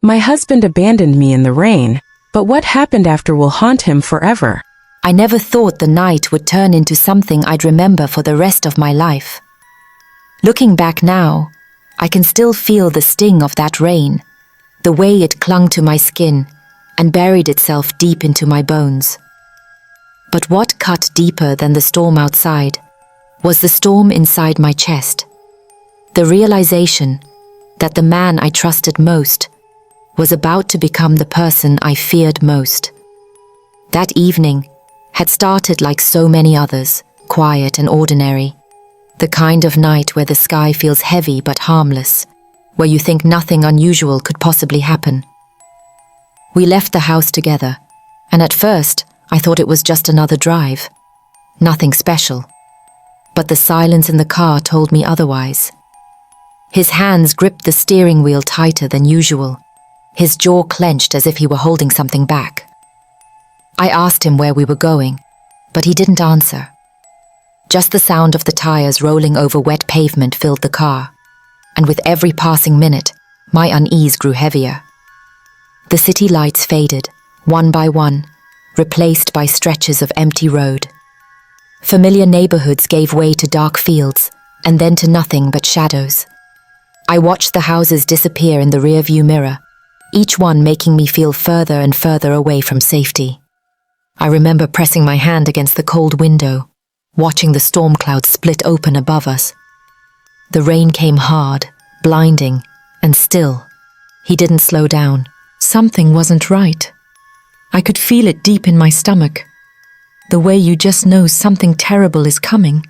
My husband abandoned me in the rain, but what happened after will haunt him forever. I never thought the night would turn into something I'd remember for the rest of my life. Looking back now, I can still feel the sting of that rain, the way it clung to my skin and buried itself deep into my bones. But what cut deeper than the storm outside was the storm inside my chest. The realization that the man I trusted most was about to become the person I feared most. That evening had started like so many others, quiet and ordinary. The kind of night where the sky feels heavy but harmless, where you think nothing unusual could possibly happen. We left the house together, and at first I thought it was just another drive. Nothing special. But the silence in the car told me otherwise. His hands gripped the steering wheel tighter than usual. His jaw clenched as if he were holding something back. I asked him where we were going, but he didn't answer. Just the sound of the tires rolling over wet pavement filled the car, and with every passing minute, my unease grew heavier. The city lights faded, one by one, replaced by stretches of empty road. Familiar neighborhoods gave way to dark fields, and then to nothing but shadows. I watched the houses disappear in the rearview mirror, each one making me feel further and further away from safety. I remember pressing my hand against the cold window, watching the storm clouds split open above us. The rain came hard, blinding, and still. He didn't slow down. Something wasn't right. I could feel it deep in my stomach, the way you just know something terrible is coming.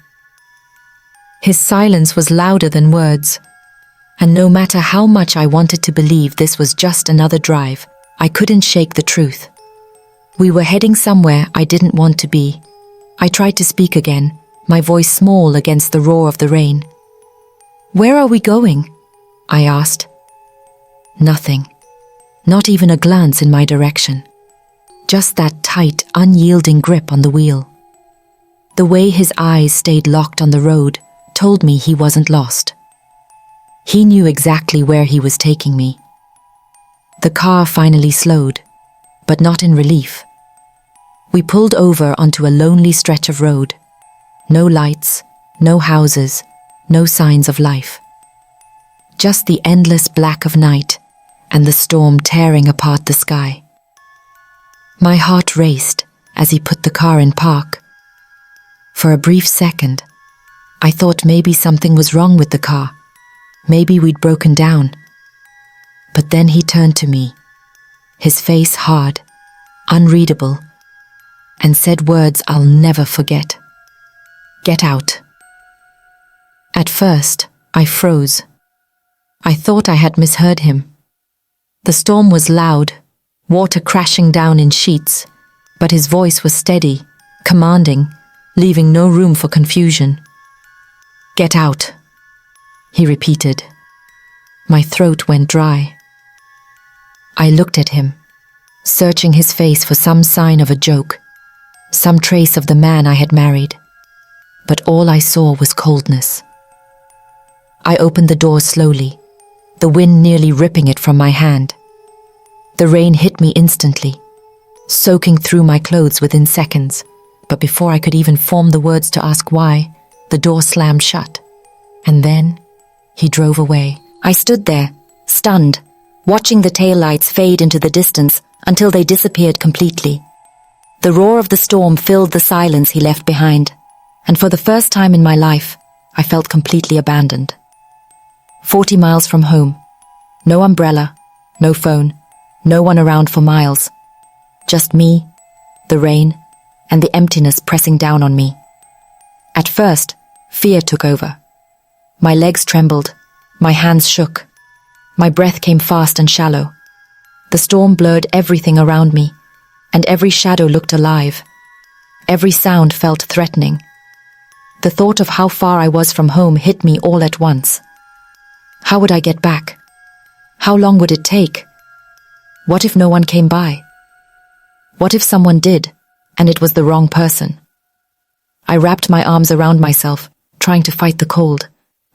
His silence was louder than words, and no matter how much I wanted to believe this was just another drive, I couldn't shake the truth. We were heading somewhere I didn't want to be. I tried to speak again, my voice small against the roar of the rain. "Where are we going?" I asked. Nothing. Not even a glance in my direction. Just that tight, unyielding grip on the wheel. The way his eyes stayed locked on the road told me he wasn't lost. He knew exactly where he was taking me. The car finally slowed, but not in relief. We pulled over onto a lonely stretch of road. No lights, no houses, no signs of life. Just the endless black of night and the storm tearing apart the sky. My heart raced as he put the car in park. For a brief second, I thought maybe something was wrong with the car. Maybe we'd broken down. But then he turned to me, his face hard, unreadable, and said words I'll never forget. "Get out." At first, I froze. I thought I had misheard him. The storm was loud, water crashing down in sheets, but his voice was steady, commanding, leaving no room for confusion. "Get out," he repeated. My throat went dry. I looked at him, searching his face for some sign of a joke, some trace of the man I had married, but all I saw was coldness. I opened the door slowly, the wind nearly ripping it from my hand. The rain hit me instantly, soaking through my clothes within seconds, but before I could even form the words to ask why, the door slammed shut. And then, he drove away. I stood there, stunned, watching the taillights fade into the distance until they disappeared completely. The roar of the storm filled the silence he left behind, and for the first time in my life, I felt completely abandoned. 40 miles from home. No umbrella, no phone, no one around for miles. Just me, the rain, and the emptiness pressing down on me. At first, fear took over. My legs trembled, my hands shook. My breath came fast and shallow. The storm blurred everything around me, and every shadow looked alive. Every sound felt threatening. The thought of how far I was from home hit me all at once. How would I get back? How long would it take? What if no one came by? What if someone did, and it was the wrong person? I wrapped my arms around myself, trying to fight the cold,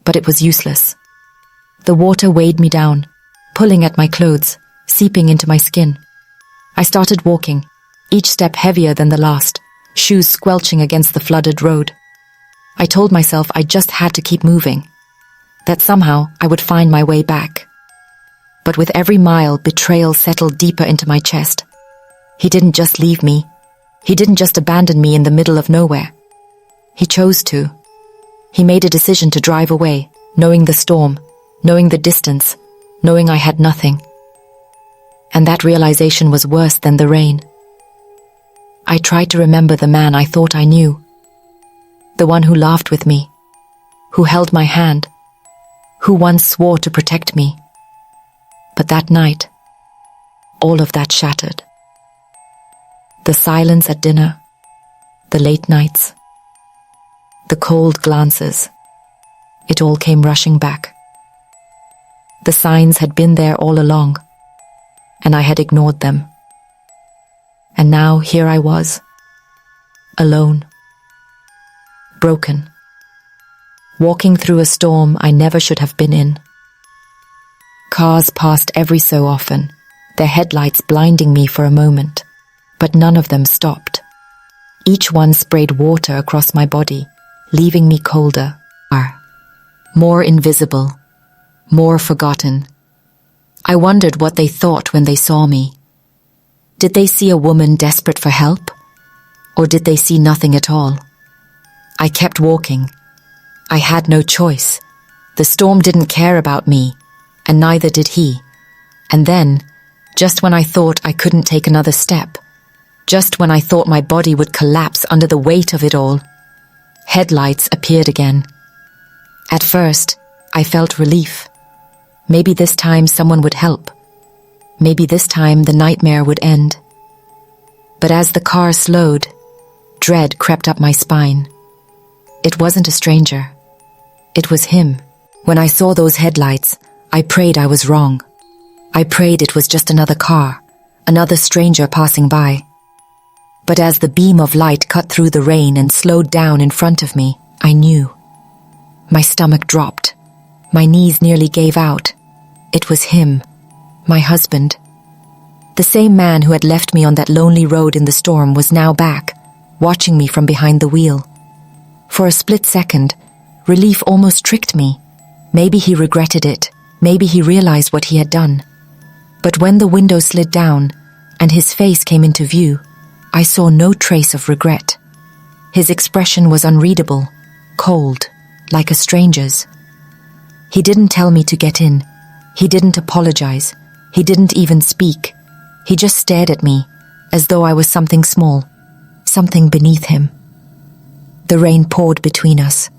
but it was useless. The water weighed me down, pulling at my clothes, seeping into my skin. I started walking, each step heavier than the last, shoes squelching against the flooded road. I told myself I just had to keep moving, that somehow I would find my way back. But with every mile, betrayal settled deeper into my chest. He didn't just leave me. He didn't just abandon me in the middle of nowhere. He chose to. He made a decision to drive away, knowing the storm, knowing the distance, knowing I had nothing. And that realization was worse than the rain. I tried to remember the man I thought I knew, the one who laughed with me, who held my hand, who once swore to protect me. But that night, all of that shattered. The silence at dinner, the late nights, the cold glances, it all came rushing back. The signs had been there all along, and I had ignored them. And now here I was, alone, broken, walking through a storm I never should have been in. Cars passed every so often, their headlights blinding me for a moment, but none of them stopped. Each one sprayed water across my body, leaving me colder, more invisible, more forgotten. I wondered what they thought when they saw me. Did they see a woman desperate for help? Or did they see nothing at all? I kept walking. I had no choice. The storm didn't care about me, and neither did he. And then, just when I thought I couldn't take another step, just when I thought my body would collapse under the weight of it all, headlights appeared again. At first, I felt relief. Maybe this time someone would help. Maybe this time the nightmare would end. But as the car slowed, dread crept up my spine. It wasn't a stranger. It was him. When I saw those headlights, I prayed I was wrong. I prayed it was just another car, another stranger passing by. But as the beam of light cut through the rain and slowed down in front of me, I knew. My stomach dropped. My knees nearly gave out. It was him, my husband. The same man who had left me on that lonely road in the storm was now back, watching me from behind the wheel. For a split second, relief almost tricked me. Maybe he regretted it. Maybe he realized what he had done. But when the window slid down and his face came into view, I saw no trace of regret. His expression was unreadable, cold, like a stranger's. He didn't tell me to get in. He didn't apologize. He didn't even speak. He just stared at me, as though I was something small, something beneath him. The rain poured between us,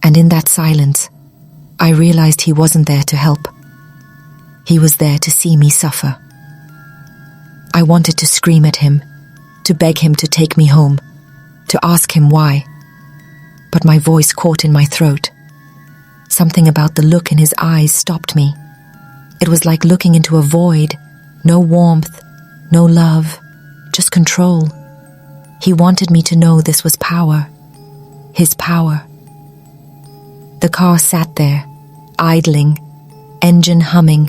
and in that silence, I realized he wasn't there to help. He was there to see me suffer. I wanted to scream at him, to beg him to take me home, to ask him why. But my voice caught in my throat. Something about the look in his eyes stopped me. It was like looking into a void, no warmth, no love, just control. He wanted me to know this was power, his power. The car sat there, idling, engine humming,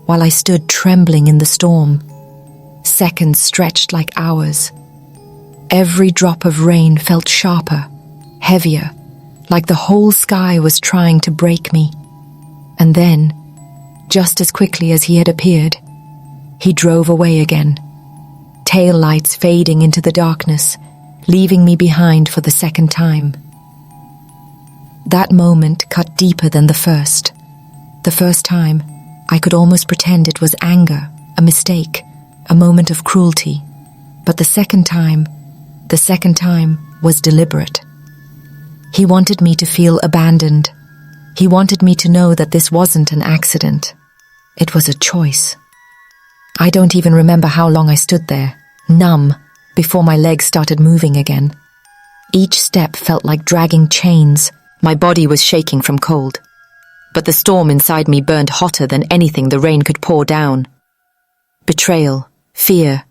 while I stood trembling in the storm. Seconds stretched like hours. Every drop of rain felt sharper, heavier, like the whole sky was trying to break me. And then, just as quickly as he had appeared, he drove away again, tail lights fading into the darkness, leaving me behind for the second time. That moment cut deeper than the first. The first time, I could almost pretend it was anger, a mistake, a moment of cruelty. But the second time was deliberate. He wanted me to feel abandoned. He wanted me to know that this wasn't an accident. It was a choice. I don't even remember how long I stood there, numb, before my legs started moving again. Each step felt like dragging chains. My body was shaking from cold. But the storm inside me burned hotter than anything the rain could pour down. Betrayal, fear,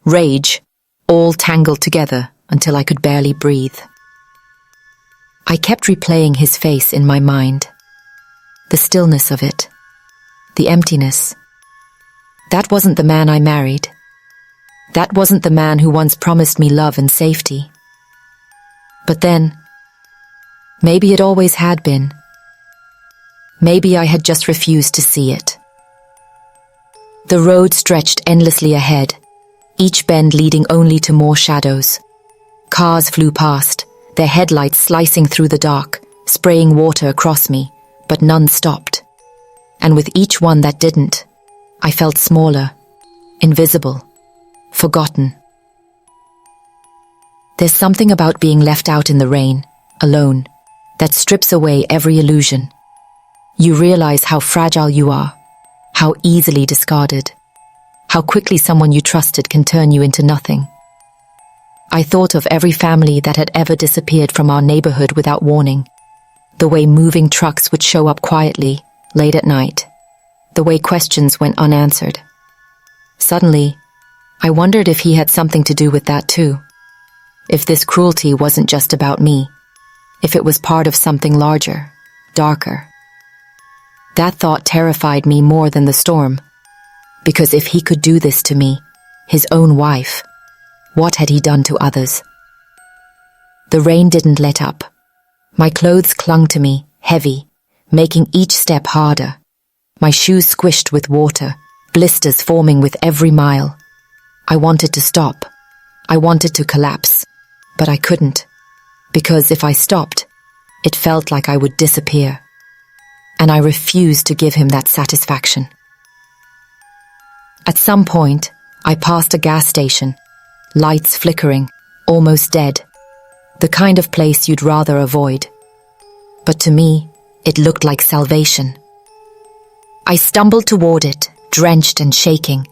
rage, all tangled together until I could barely breathe. I kept replaying his face in my mind. The stillness of it. The emptiness. That wasn't the man I married. That wasn't the man who once promised me love and safety. But then, maybe it always had been. Maybe I had just refused to see it. The road stretched endlessly ahead, each bend leading only to more shadows. Cars flew past, their headlights slicing through the dark, spraying water across me, but none stopped. And with each one that didn't, I felt smaller, invisible, forgotten. There's something about being left out in the rain, alone, that strips away every illusion. You realize how fragile you are, how easily discarded, how quickly someone you trusted can turn you into nothing. I thought of every family that had ever disappeared from our neighborhood without warning, the way moving trucks would show up quietly, late at night, the way questions went unanswered. Suddenly, I wondered if he had something to do with that too. If this cruelty wasn't just about me, if it was part of something larger, darker. That thought terrified me more than the storm, because if he could do this to me, his own wife, what had he done to others? The rain didn't let up. My clothes clung to me, heavy, making each step harder. My shoes squished with water, blisters forming with every mile. I wanted to stop. I wanted to collapse, but I couldn't, because if I stopped, it felt like I would disappear. And I refused to give him that satisfaction. At some point, I passed a gas station, lights flickering, almost dead, the kind of place you'd rather avoid. But to me, it looked like salvation. I stumbled toward it, drenched and shaking.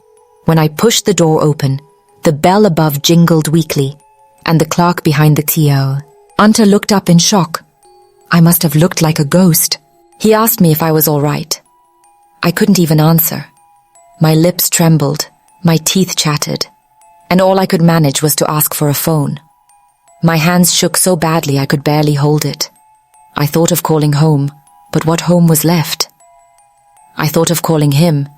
When I pushed the door open, the bell above jingled weakly, and the clerk behind the till. Hunter looked up in shock. I must have looked like a ghost. He asked me if I was all right. I couldn't even answer. My lips trembled, my teeth chattered, and all I could manage was to ask for a phone. My hands shook so badly I could barely hold it. I thought of calling home, but what home was left? I thought of calling him,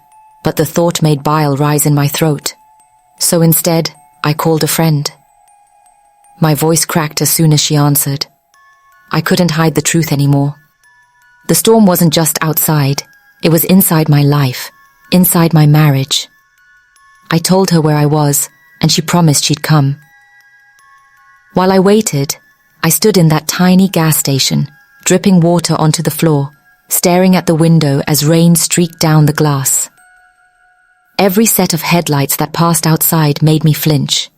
but the thought made bile rise in my throat. So instead, I called a friend. My voice cracked as soon as she answered. I couldn't hide the truth anymore. The storm wasn't just outside, it was inside my life, inside my marriage. I told her where I was, and she promised she'd come. While I waited, I stood in that tiny gas station, dripping water onto the floor, staring at the window as rain streaked down the glass. Every set of headlights that passed outside made me flinch.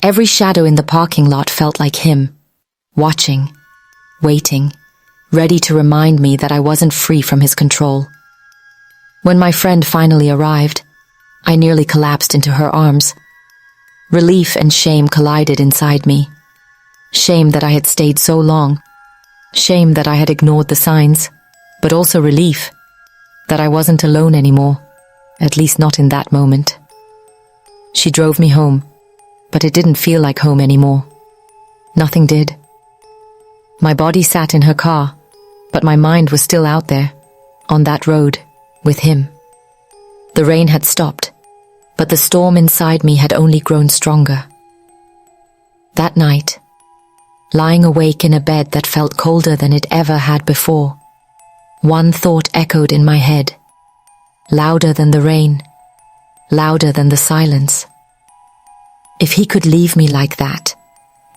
Every shadow in the parking lot felt like him, watching, waiting, ready to remind me that I wasn't free from his control. When my friend finally arrived, I nearly collapsed into her arms. Relief and shame collided inside me. Shame that I had stayed so long. Shame that I had ignored the signs, but also relief that I wasn't alone anymore, at least not in that moment. She drove me home, but it didn't feel like home anymore. Nothing did. My body sat in her car, but my mind was still out there, on that road, with him. The rain had stopped, but the storm inside me had only grown stronger. That night, lying awake in a bed that felt colder than it ever had before, one thought echoed in my head, louder than the rain, louder than the silence. If he could leave me like that,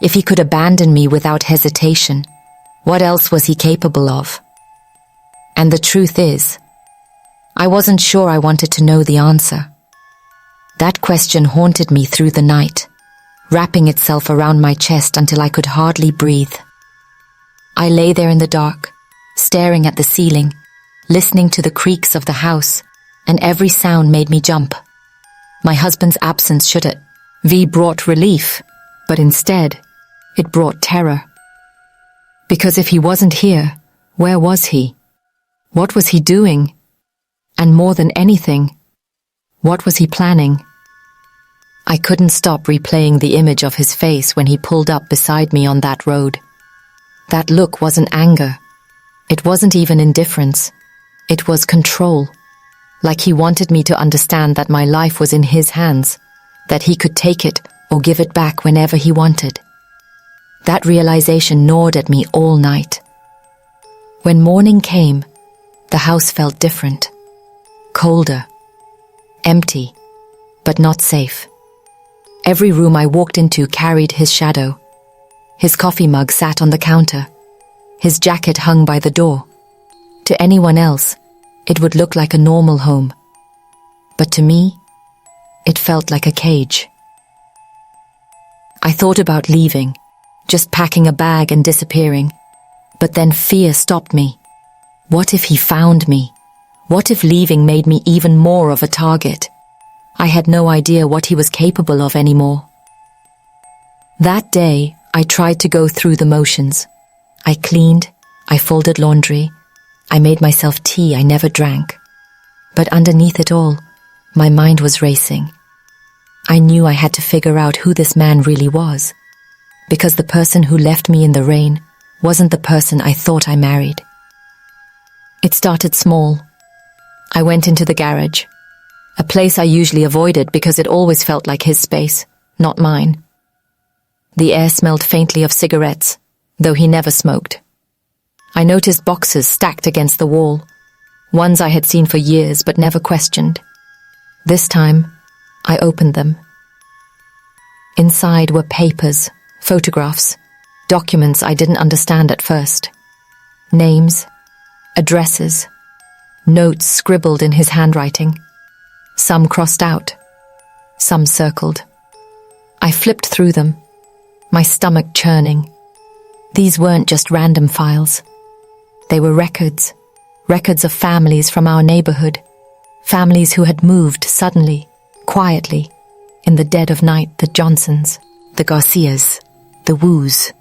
if he could abandon me without hesitation, what else was he capable of? And the truth is, I wasn't sure I wanted to know the answer. That question haunted me through the night, wrapping itself around my chest until I could hardly breathe. I lay there in the dark, staring at the ceiling, listening to the creaks of the house, and every sound made me jump. My husband's absence should have brought relief, but instead, it brought terror. Because if he wasn't here, where was he? What was he doing? And more than anything, what was he planning? I couldn't stop replaying the image of his face when he pulled up beside me on that road. That look wasn't anger. It wasn't even indifference. It was control. like he wanted me to understand that my life was in his hands, that he could take it or give it back whenever he wanted. That realization gnawed at me all night. When morning came, the house felt different, colder, empty, but not safe. Every room I walked into carried his shadow. His coffee mug sat on the counter. His jacket hung by the door. To anyone else, it would look like a normal home. But to me, it felt like a cage. I thought about leaving, just packing a bag and disappearing. But then fear stopped me. What if he found me? What if leaving made me even more of a target? I had no idea what he was capable of anymore. That day, I tried to go through the motions. I cleaned, I folded laundry, I made myself tea I never drank. But underneath it all, my mind was racing. I knew I had to figure out who this man really was, because the person who left me in the rain wasn't the person I thought I married. It started small. I went into the garage, a place I usually avoided because it always felt like his space, not mine. The air smelled faintly of cigarettes, though he never smoked. I noticed boxes stacked against the wall, ones I had seen for years but never questioned. This time, I opened them. Inside were papers, photographs, documents I didn't understand at first. Names, addresses, notes scribbled in his handwriting. Some crossed out, some circled. I flipped through them, my stomach churning. These weren't just random files. They were records of families from our neighborhood, families who had moved suddenly, quietly, in the dead of night, the Johnsons, the Garcias, the Woos.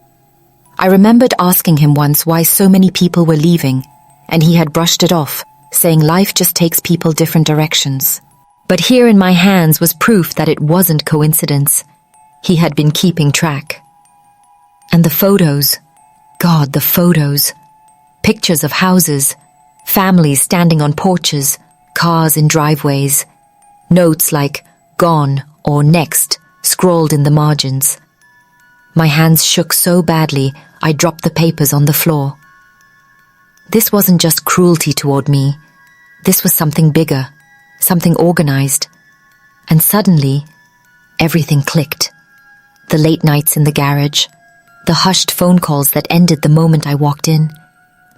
I remembered asking him once why so many people were leaving, and he had brushed it off, saying life just takes people different directions. But here in my hands was proof that it wasn't coincidence. He had been keeping track. And the photos, God, the photos. Pictures of houses, families standing on porches, cars in driveways. Notes like gone or next scrawled in the margins. My hands shook so badly, I dropped the papers on the floor. This wasn't just cruelty toward me. This was something bigger, something organized. And suddenly, everything clicked. The late nights in the garage, the hushed phone calls that ended the moment I walked in,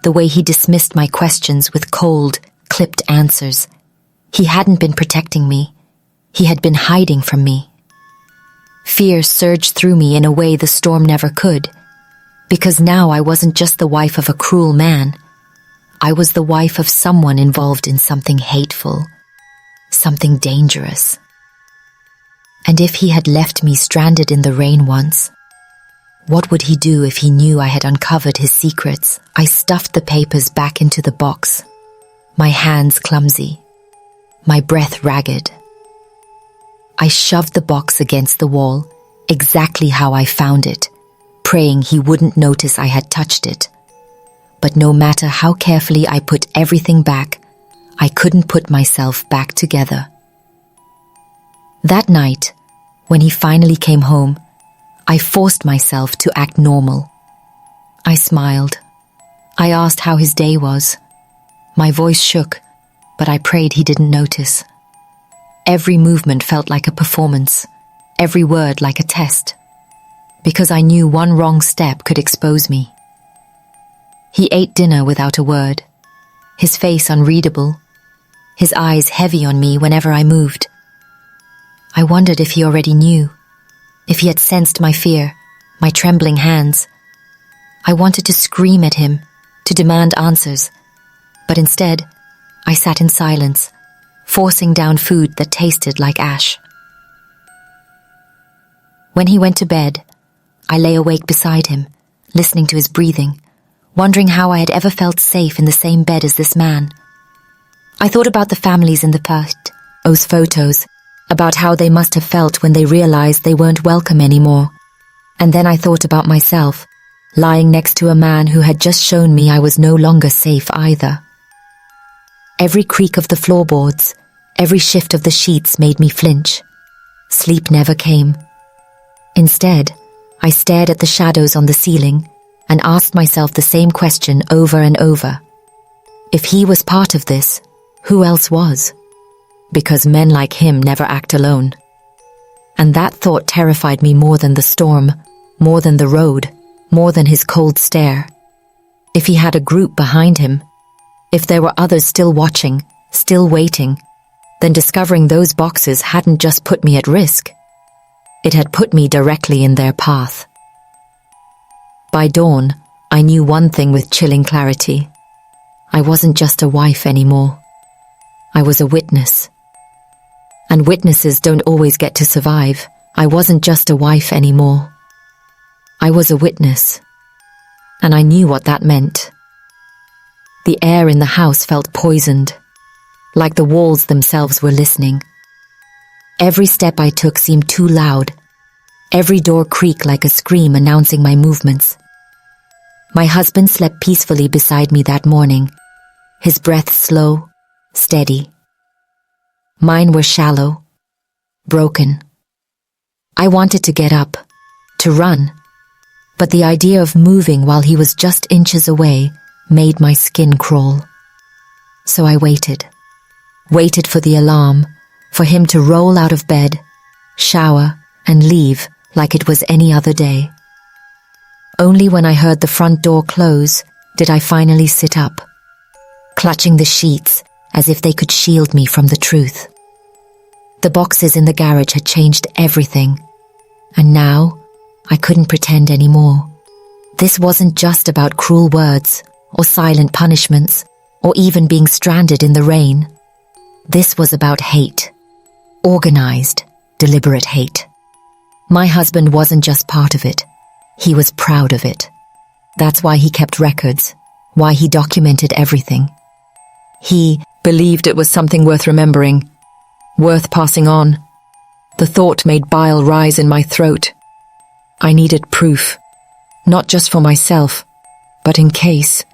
the way he dismissed my questions with cold, clipped answers. He hadn't been protecting me. He had been hiding from me. Fear surged through me in a way the storm never could, because now I wasn't just the wife of a cruel man. I was the wife of someone involved in something hateful, something dangerous. And if he had left me stranded in the rain once, what would he do if he knew I had uncovered his secrets? I stuffed the papers back into the box, my hands clumsy, my breath ragged. I shoved the box against the wall, exactly how I found it, praying he wouldn't notice I had touched it. But no matter how carefully I put everything back, I couldn't put myself back together. That night, when he finally came home, I forced myself to act normal. I smiled. I asked how his day was. My voice shook, but I prayed he didn't notice. Every movement felt like a performance, every word like a test, because I knew one wrong step could expose me. He ate dinner without a word, his face unreadable, his eyes heavy on me whenever I moved. I wondered if he already knew, if he had sensed my fear, my trembling hands. I wanted to scream at him, to demand answers, but instead, I sat in silence, forcing down food that tasted like ash. When he went to bed, I lay awake beside him, listening to his breathing, wondering how I had ever felt safe in the same bed as this man. I thought about the families in the past, those photos, about how they must have felt when they realized they weren't welcome anymore. And then I thought about myself, lying next to a man who had just shown me I was no longer safe either. Every creak of the floorboards, every shift of the sheets made me flinch. Sleep never came. Instead, I stared at the shadows on the ceiling and asked myself the same question over and over. If he was part of this, who else was? Because men like him never act alone. And that thought terrified me more than the storm, more than the road, more than his cold stare. If he had a group behind him, if there were others still watching, still waiting, then discovering those boxes hadn't just put me at risk. It had put me directly in their path. By dawn, I knew one thing with chilling clarity. I wasn't just a wife anymore. I was a witness. And witnesses don't always get to survive. I wasn't just a wife anymore. I was a witness. And I knew what that meant. The air in the house felt poisoned, like the walls themselves were listening. Every step I took seemed too loud. Every door creaked like a scream announcing my movements. My husband slept peacefully beside me that morning, his breath slow, steady. Mine were shallow, broken. I wanted to get up, to run, but the idea of moving while he was just inches away made my skin crawl. So I waited for the alarm, for him to roll out of bed, shower, and leave like it was any other day. Only when I heard the front door close did I finally sit up, clutching the sheets as if they could shield me from the truth. The boxes in the garage had changed everything, and now I couldn't pretend anymore. This wasn't just about cruel words or silent punishments or even being stranded in the rain. This was about hate. Organized, deliberate hate. My husband wasn't just part of it. He was proud of it. That's why he kept records, why he documented everything. He believed it was something worth remembering, worth passing on. The thought made bile rise in my throat. I needed proof, not just for myself, but in case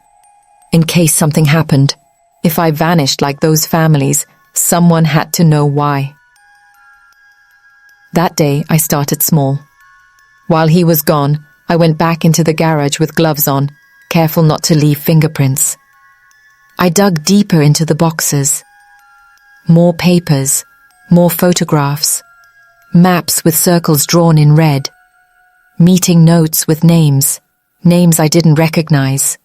something happened. If I vanished like those families, someone had to know why. That day, I started small. While he was gone, I went back into the garage with gloves on, careful not to leave fingerprints. I dug deeper into the boxes. More papers, more photographs, maps with circles drawn in red, meeting notes with names I didn't recognize,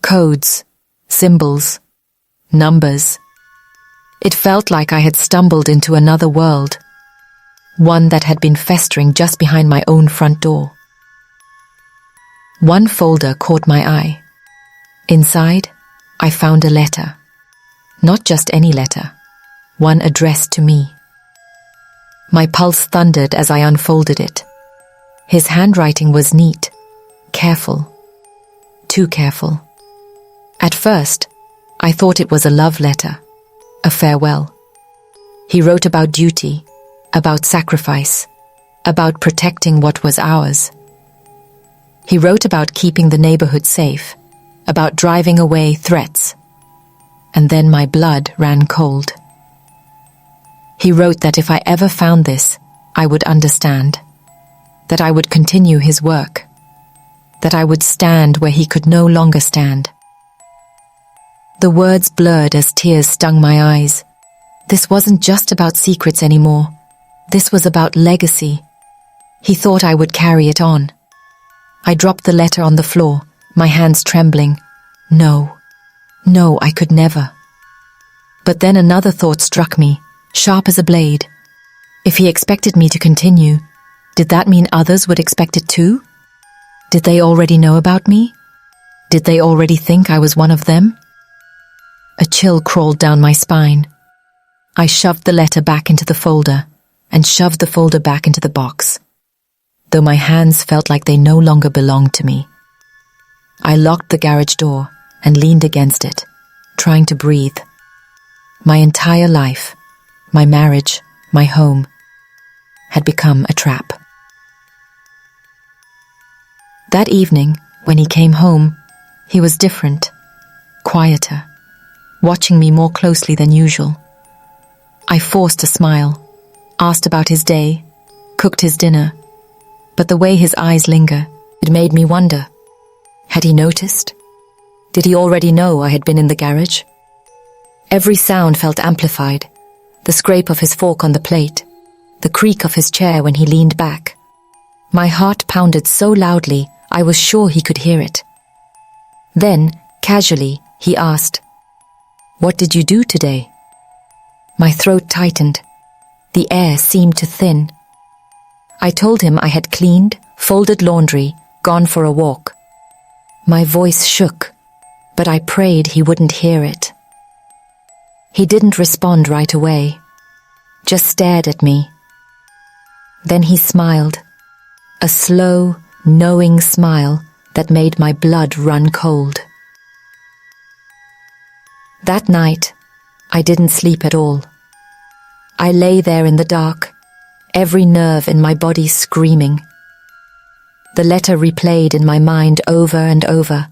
codes, symbols, numbers. It felt like I had stumbled into another world, one that had been festering just behind my own front door. One folder caught my eye. Inside, I found a letter. Not just any letter, one addressed to me. My pulse thundered as I unfolded it. His handwriting was neat, careful, too careful. At first, I thought it was a love letter, a farewell. He wrote about duty, about sacrifice, about protecting what was ours. He wrote about keeping the neighborhood safe, about driving away threats. And then my blood ran cold. He wrote that if I ever found this, I would understand, that I would continue his work, that I would stand where he could no longer stand. The words blurred as tears stung my eyes. This wasn't just about secrets anymore. This was about legacy. He thought I would carry it on. I dropped the letter on the floor, my hands trembling. No, I could never. But then another thought struck me, sharp as a blade. If he expected me to continue, did that mean others would expect it too? Did they already know about me? Did they already think I was one of them? A chill crawled down my spine. I shoved the letter back into the folder and shoved the folder back into the box, though my hands felt like they no longer belonged to me. I locked the garage door and leaned against it, trying to breathe. My entire life, my marriage, my home, had become a trap. That evening, when he came home, he was different, quieter, watching me more closely than usual. I forced a smile, asked about his day, cooked his dinner, but the way his eyes linger, it made me wonder. Had he noticed? Did he already know I had been in the garage? Every sound felt amplified, the scrape of his fork on the plate, the creak of his chair when he leaned back. My heart pounded so loudly, I was sure he could hear it. Then, casually, he asked, "What did you do today?" My throat tightened. The air seemed to thin. I told him I had cleaned, folded laundry, gone for a walk. My voice shook, but I prayed he wouldn't hear it. He didn't respond right away, just stared at me. Then he smiled, a slow, knowing smile that made my blood run cold. That night, I didn't sleep at all. I lay there in the dark, every nerve in my body screaming. The letter replayed in my mind over and over,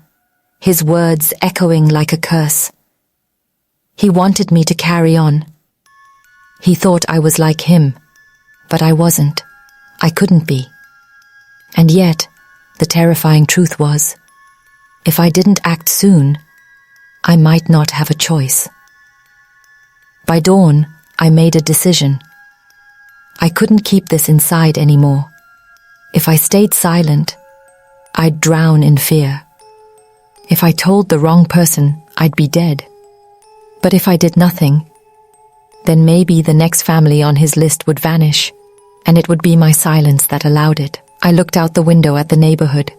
his words echoing like a curse. He wanted me to carry on. He thought I was like him, but I wasn't. I couldn't be. And yet, the terrifying truth was, if I didn't act soon, I might not have a choice. By dawn, I made a decision. I couldn't keep this inside anymore. If I stayed silent, I'd drown in fear. If I told the wrong person, I'd be dead. But if I did nothing, then maybe the next family on his list would vanish, and it would be my silence that allowed it. I looked out the window at the neighborhood,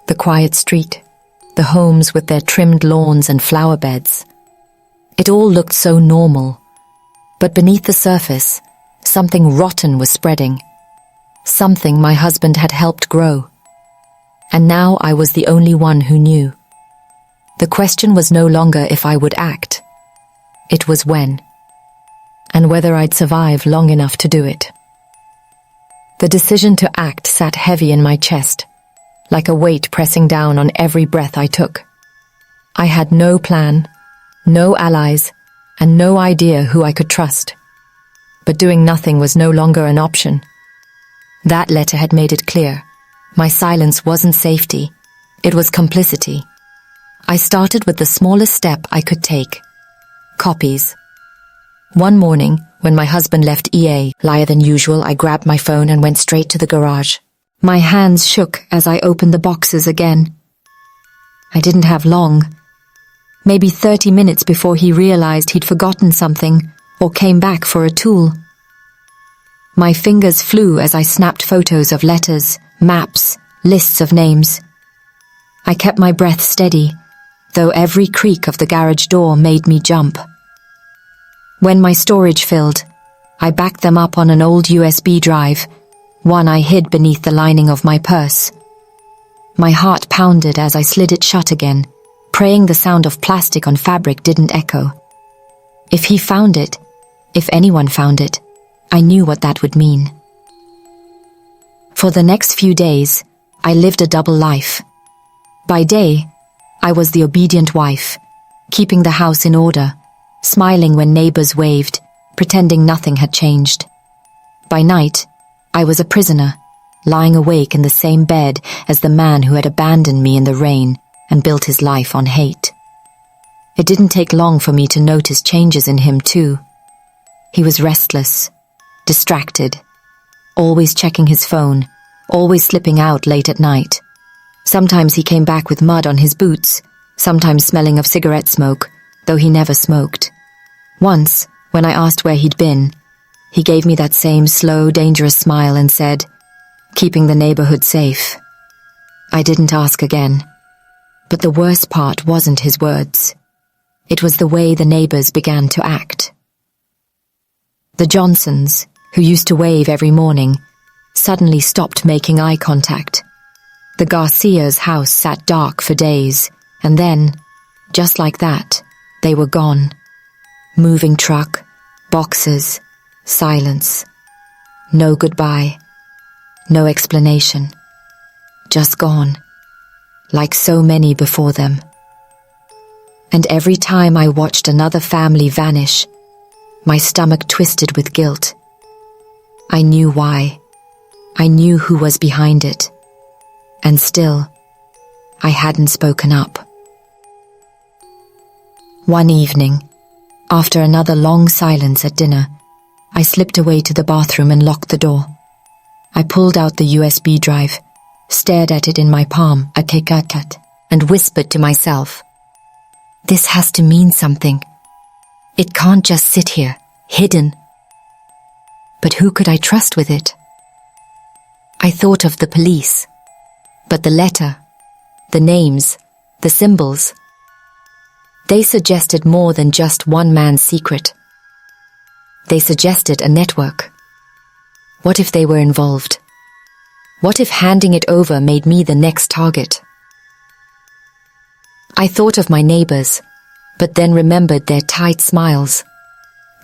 the quiet street, the homes with their trimmed lawns and flower beds. It all looked so normal, but beneath the surface, something rotten was spreading, something my husband had helped grow. And now I was the only one who knew. The question was no longer if I would act. It was when, and whether I'd survive long enough to do it. The decision to act sat heavy in my chest, like a weight pressing down on every breath I took. I had no plan, no allies, and no idea who I could trust. But doing nothing was no longer an option. That letter had made it clear. My silence wasn't safety, it was complicity. I started with the smallest step I could take. Copies. One morning, when my husband left EA, earlier than usual, I grabbed my phone and went straight to the garage. My hands shook as I opened the boxes again. I didn't have long. Maybe 30 minutes before he realized he'd forgotten something or came back for a tool. My fingers flew as I snapped photos of letters, maps, lists of names. I kept my breath steady, though every creak of the garage door made me jump. When my storage filled, I backed them up on an old USB drive, one I hid beneath the lining of my purse. My heart pounded as I slid it shut again, praying the sound of plastic on fabric didn't echo. If he found it, if anyone found it, I knew what that would mean. For the next few days, I lived a double life. By day, I was the obedient wife, keeping the house in order, smiling when neighbors waved, pretending nothing had changed. By night, I was a prisoner, lying awake in the same bed as the man who had abandoned me in the rain and built his life on hate. It didn't take long for me to notice changes in him too. He was restless, distracted, always checking his phone, always slipping out late at night. Sometimes he came back with mud on his boots, sometimes smelling of cigarette smoke, though he never smoked. Once, when I asked where he'd been, he gave me that same slow, dangerous smile and said, "Keeping the neighborhood safe." I didn't ask again. But the worst part wasn't his words. It was the way the neighbors began to act. The Johnsons, who used to wave every morning, suddenly stopped making eye contact. The Garcia's house sat dark for days, and then, just like that, they were gone. Moving truck, boxes, silence. No goodbye, no explanation. Just gone, like so many before them. And every time I watched another family vanish, my stomach twisted with guilt. I knew why. I knew who was behind it. And still, I hadn't spoken up. One evening, after another long silence at dinner, I slipped away to the bathroom and locked the door. I pulled out the USB drive, stared at it in my palm, and whispered to myself, "This has to mean something. It can't just sit here, hidden." But who could I trust with it? I thought of the police, but the letter, the names, the symbols, they suggested more than just one man's secret. They suggested a network. What if they were involved? What if handing it over made me the next target? I thought of my neighbors, but then remembered their tight smiles,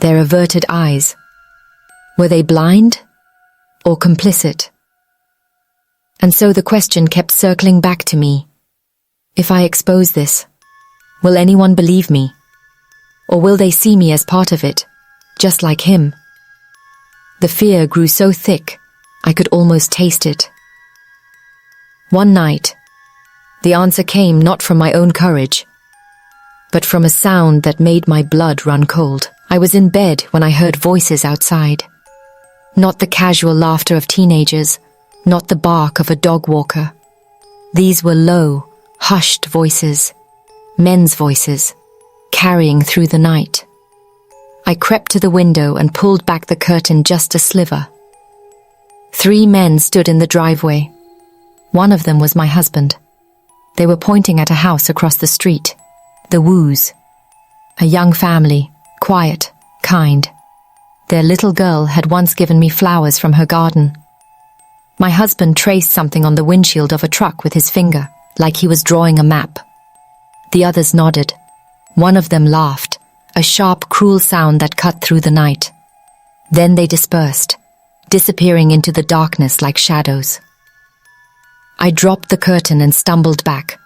their averted eyes. Were they blind or complicit? And so the question kept circling back to me. If I expose this, will anyone believe me? Or will they see me as part of it, just like him? The fear grew so thick, I could almost taste it. One night, the answer came not from my own courage, but from a sound that made my blood run cold. I was in bed when I heard voices outside. Not the casual laughter of teenagers, not the bark of a dog walker. These were low, hushed voices, men's voices, carrying through the night. I crept to the window and pulled back the curtain just a sliver. 3 men stood in the driveway. One of them was my husband. They were pointing at a house across the street, the Woos. A young family, quiet, kind. Their little girl had once given me flowers from her garden. My husband traced something on the windshield of a truck with his finger, like he was drawing a map. The others nodded. One of them laughed, a sharp, cruel sound that cut through the night. Then they dispersed, disappearing into the darkness like shadows. I dropped the curtain and stumbled back.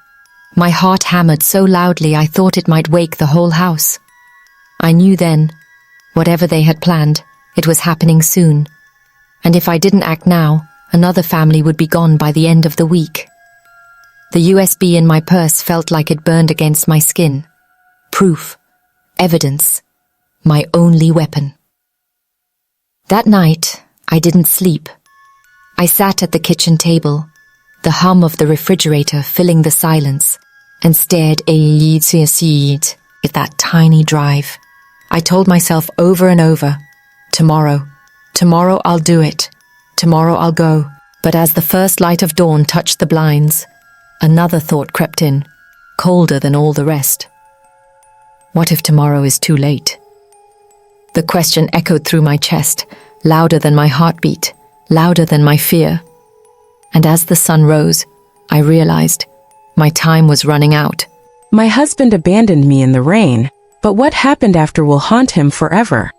My heart hammered so loudly I thought it might wake the whole house. I knew then, whatever they had planned, it was happening soon. And if I didn't act now, another family would be gone by the end of the week. The USB in my purse felt like it burned against my skin. Proof, evidence, my only weapon. That night, I didn't sleep. I sat at the kitchen table, the hum of the refrigerator filling the silence, and stared at that tiny drive. I told myself over and over, tomorrow I'll do it, tomorrow I'll go. But as the first light of dawn touched the blinds, another thought crept in, colder than all the rest. What if tomorrow is too late? The question echoed through my chest, louder than my heartbeat, louder than my fear. And as the sun rose, I realized my time was running out. My husband abandoned me in the rain, but what happened after will haunt him forever.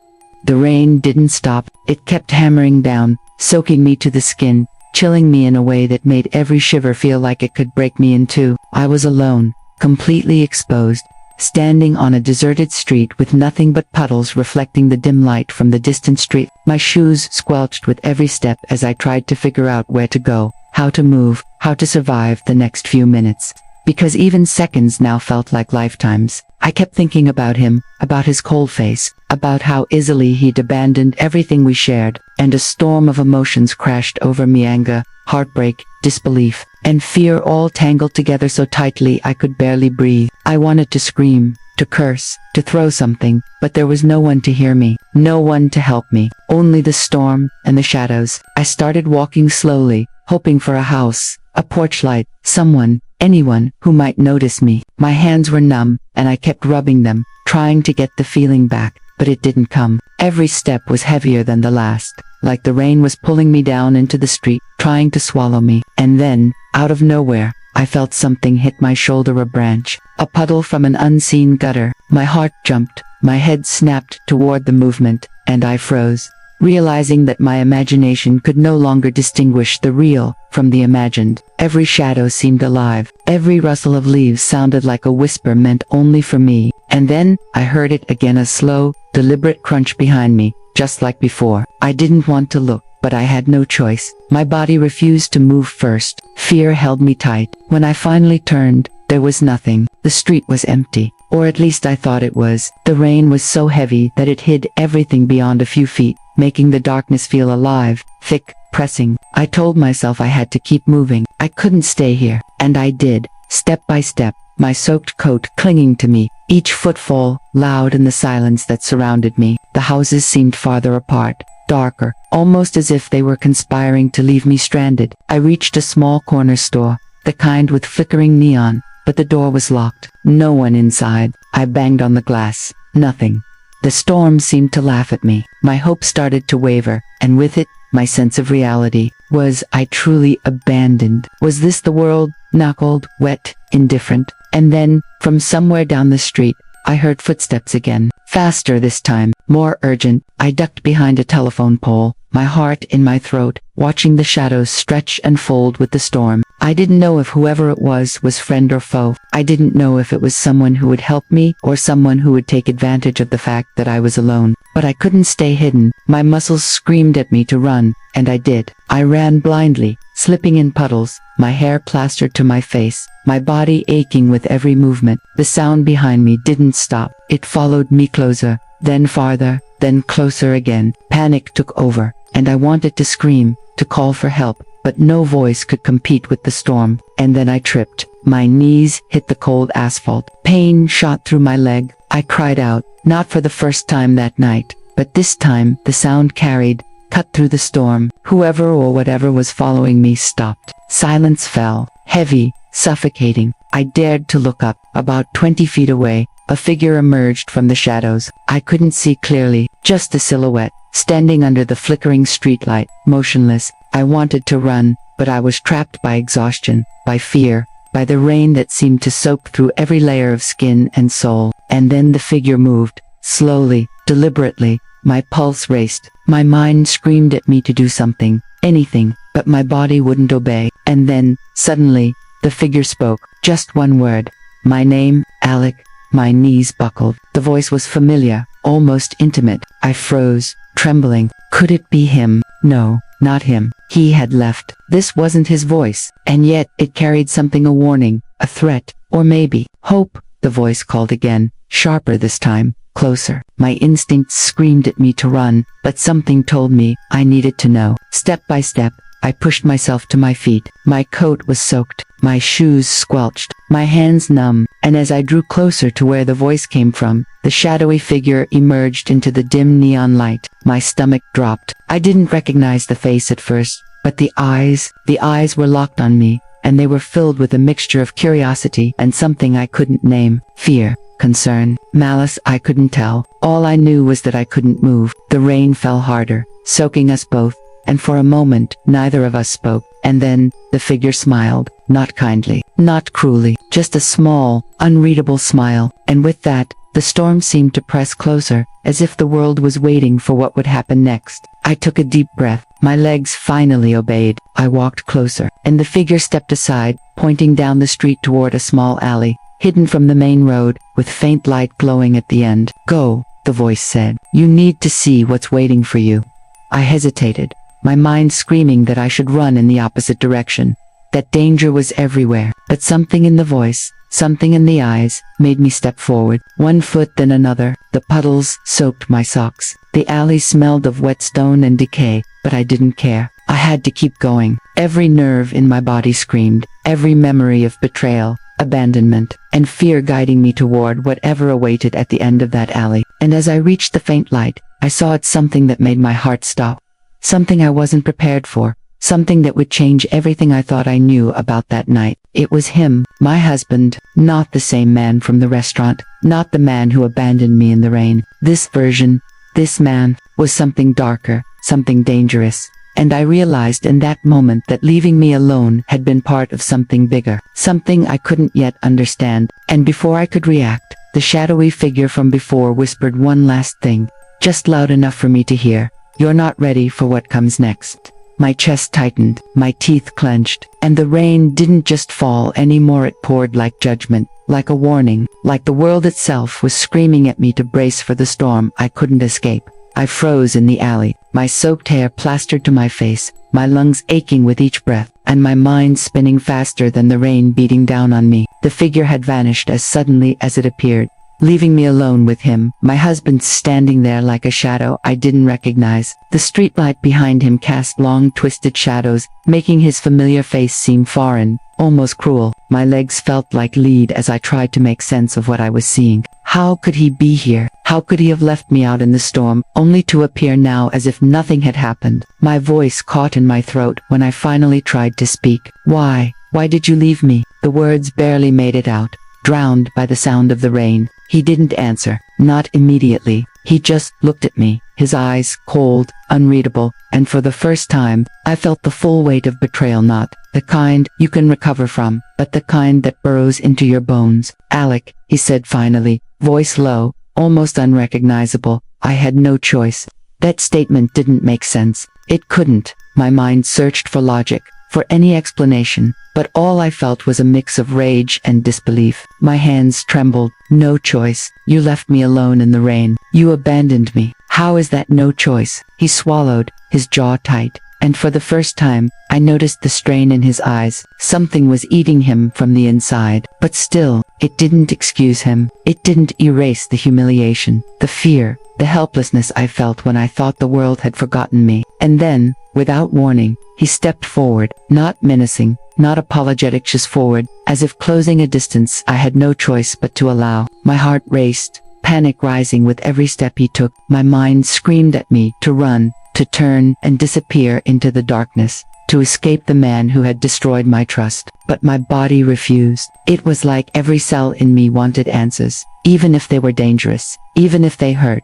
The rain didn't stop. It kept hammering down, soaking me to the skin, chilling me in a way that made every shiver feel like it could break me in two. I was alone, completely exposed, standing on a deserted street with nothing but puddles reflecting the dim light from the distant street. My shoes squelched with every step as I tried to figure out where to go, how to move, how to survive the next few minutes. Because even seconds now felt like lifetimes. I kept thinking about him, about his cold face, about how easily he'd abandoned everything we shared, and a storm of emotions crashed over me: anger, heartbreak, disbelief, and fear, all tangled together so tightly I could barely breathe. I wanted to scream, to curse, to throw something, but there was no one to hear me, no one to help me, only the storm and the shadows. I started walking slowly, hoping for a house, a porch light, someone, anyone who might notice me. My hands were numb, and I kept rubbing them, trying to get the feeling back, but it didn't come. Every step was heavier than the last, like the rain was pulling me down into the street, trying to swallow me. And then, out of nowhere, I felt something hit my shoulder, a branch, a puddle from an unseen gutter. My heart jumped, my head snapped toward the movement, and I froze. realizing that my imagination could no longer distinguish the real from the imagined. Every shadow seemed alive. Every rustle of leaves sounded like a whisper meant only for me. And then, I heard it again, a slow, deliberate crunch behind me, just like before. I didn't want to look, but I had no choice. My body refused to move first. Fear held me tight. When I finally turned, there was nothing. The street was empty. Or at least I thought it was. The rain was so heavy that it hid everything beyond a few feet, making the darkness feel alive, thick, pressing. I told myself I had to keep moving. I couldn't stay here. And I did, step by step, my soaked coat clinging to me, each footfall loud in the silence that surrounded me. The houses seemed farther apart, darker, almost as if they were conspiring to leave me stranded. I reached a small corner store, the kind with flickering neon, but the door was locked. No one inside. I banged on the glass. Nothing. The storm seemed to laugh at me. My hope started to waver, and with it, my sense of reality. Was I truly abandoned? Was this the world? Knuckled, wet, indifferent. And then, from somewhere down the street, I heard footsteps again. Faster this time, more urgent. I ducked behind a telephone pole, my heart in my throat, watching the shadows stretch and fold with the storm. I didn't know if whoever it was friend or foe. I didn't know if it was someone who would help me or someone who would take advantage of the fact that I was alone. But I couldn't stay hidden. My muscles screamed at me to run, and I did. I ran blindly, slipping in puddles, my hair plastered to my face, my body aching with every movement. The sound behind me didn't stop. It followed me closer, then farther, then closer again. Panic took over, and I wanted to scream, to call for help, but no voice could compete with the storm. And then I tripped. My knees hit the cold asphalt. Pain shot through my leg. I cried out, not for the first time that night, but this time the sound carried, cut through the storm. Whoever or whatever was following me stopped. Silence fell, heavy, suffocating. I dared to look up. About 20 feet away, a figure emerged from the shadows. I couldn't see clearly, just a silhouette, standing under the flickering streetlight, motionless. I wanted to run, but I was trapped by exhaustion, by fear, by the rain that seemed to soak through every layer of skin and soul. And then the figure moved, slowly, deliberately. My pulse raced. My mind screamed at me to do something, anything, but my body wouldn't obey. And then, suddenly, the figure spoke, just one word. My name, Alec. My knees buckled. The voice was familiar, almost intimate. I froze, trembling. Could it be him? No, not him. He had left. This wasn't his voice, and yet it carried something, a warning, a threat, or maybe hope. The voice called again, sharper this time, closer. My instincts screamed at me to run, but something told me I needed to know. Step by step, I pushed myself to my feet. My coat was soaked, my shoes squelched, my hands numb, and as I drew closer to where the voice came from, the shadowy figure emerged into the dim neon light. My stomach dropped. I didn't recognize the face at first, but the eyes were locked on me, and they were filled with a mixture of curiosity and something I couldn't name. Fear, concern, malice, I couldn't tell. All I knew was that I couldn't move. The rain fell harder, soaking us both, and for a moment, neither of us spoke. And then, the figure smiled, not kindly, not cruelly, just a small, unreadable smile. And with that, the storm seemed to press closer, as if the world was waiting for what would happen next. I took a deep breath. My legs finally obeyed. I walked closer, and the figure stepped aside, pointing down the street toward a small alley, hidden from the main road, with faint light glowing at the end. Go, the voice said. You need to see what's waiting for you. I hesitated, my mind screaming that I should run in the opposite direction, that danger was everywhere. But something in the voice, something in the eyes, made me step forward. One foot, then another. The puddles soaked my socks. The alley smelled of wet stone and decay, but I didn't care. I had to keep going. Every nerve in my body screamed, every memory of betrayal, abandonment, and fear guiding me toward whatever awaited at the end of that alley. And as I reached the faint light, I saw it, something that made my heart stop. Something I wasn't prepared for. Something that would change everything I thought I knew about that night. It was him, my husband, not the same man from the restaurant, not the man who abandoned me in the rain. This version, this man, was something darker, something dangerous. And I realized in that moment that leaving me alone had been part of something bigger, something I couldn't yet understand. And before I could react, the shadowy figure from before whispered one last thing, just loud enough for me to hear. You're not ready for what comes next. My chest tightened, my teeth clenched, and the rain didn't just fall anymore, it poured like judgment, like a warning, like the world itself was screaming at me to brace for the storm I couldn't escape. I froze in the alley, my soaked hair plastered to my face, my lungs aching with each breath, and my mind spinning faster than the rain beating down on me. The figure had vanished as suddenly as it appeared, leaving me alone with him, my husband standing there like a shadow I didn't recognize. The streetlight behind him cast long twisted shadows, making his familiar face seem foreign, almost cruel. My legs felt like lead as I tried to make sense of what I was seeing. How could he be here? How could he have left me out in the storm, only to appear now as if nothing had happened? My voice caught in my throat when I finally tried to speak. Why? Why did you leave me? The words barely made it out, drowned by the sound of the rain. He didn't answer, not immediately. He just looked at me, his eyes cold, unreadable, and for the first time, I felt the full weight of betrayal, not the kind you can recover from, but the kind that burrows into your bones. Alec, he said finally, voice low, almost unrecognizable. I had no choice. That statement didn't make sense. It couldn't. My mind searched for logic, for any explanation, but all I felt was a mix of rage and disbelief. My hands trembled. No choice. You left me alone in the rain. You abandoned me. How is that no choice? He swallowed, his jaw tight, and for the first time, I noticed the strain in his eyes. Something was eating him from the inside, but still, it didn't excuse him. It didn't erase the humiliation, the fear, the helplessness I felt when I thought the world had forgotten me. And then, without warning, he stepped forward, not menacing, not apologetic, just forward, as if closing a distance I had no choice but to allow. My heart raced, panic rising with every step he took. My mind screamed at me to run, to turn and disappear into the darkness, to escape the man who had destroyed my trust. But my body refused. It was like every cell in me wanted answers, even if they were dangerous, even if they hurt.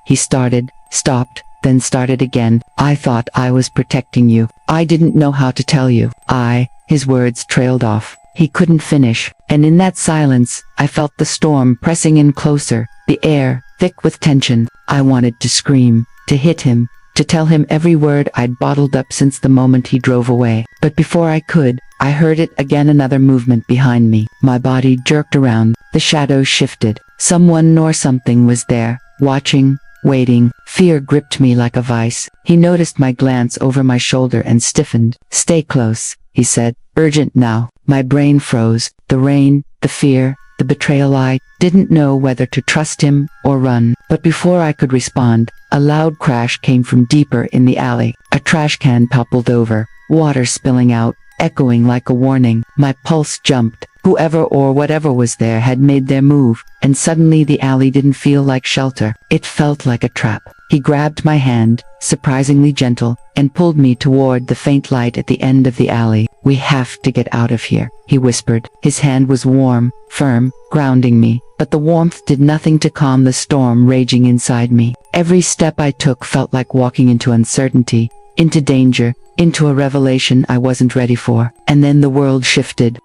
He started, stopped, then started again. I thought I was protecting you. I didn't know how to tell you. His words trailed off. He couldn't finish, and in that silence, I felt the storm pressing in closer, the air thick with tension. I wanted to scream, to hit him, to tell him every word I'd bottled up since the moment he drove away. But before I could, I heard it again, another movement behind me. My body jerked around, the shadows shifted. Someone nor something was there, watching, waiting. Fear gripped me like a vice. He noticed my glance over my shoulder and stiffened. Stay close, he said. Urgent now. My brain froze. The rain, the fear, the betrayal. I didn't know whether to trust him or run. But before I could respond, a loud crash came from deeper in the alley. A trash can toppled over, water spilling out, echoing like a warning. My pulse jumped. Whoever or whatever was there had made their move, and suddenly the alley didn't feel like shelter. It felt like a trap. He grabbed my hand, surprisingly gentle, and pulled me toward the faint light at the end of the alley. We have to get out of here, he whispered. His hand was warm, firm, grounding me, but the warmth did nothing to calm the storm raging inside me. Every step I took felt like walking into uncertainty, into danger, into a revelation I wasn't ready for. And then the world shifted.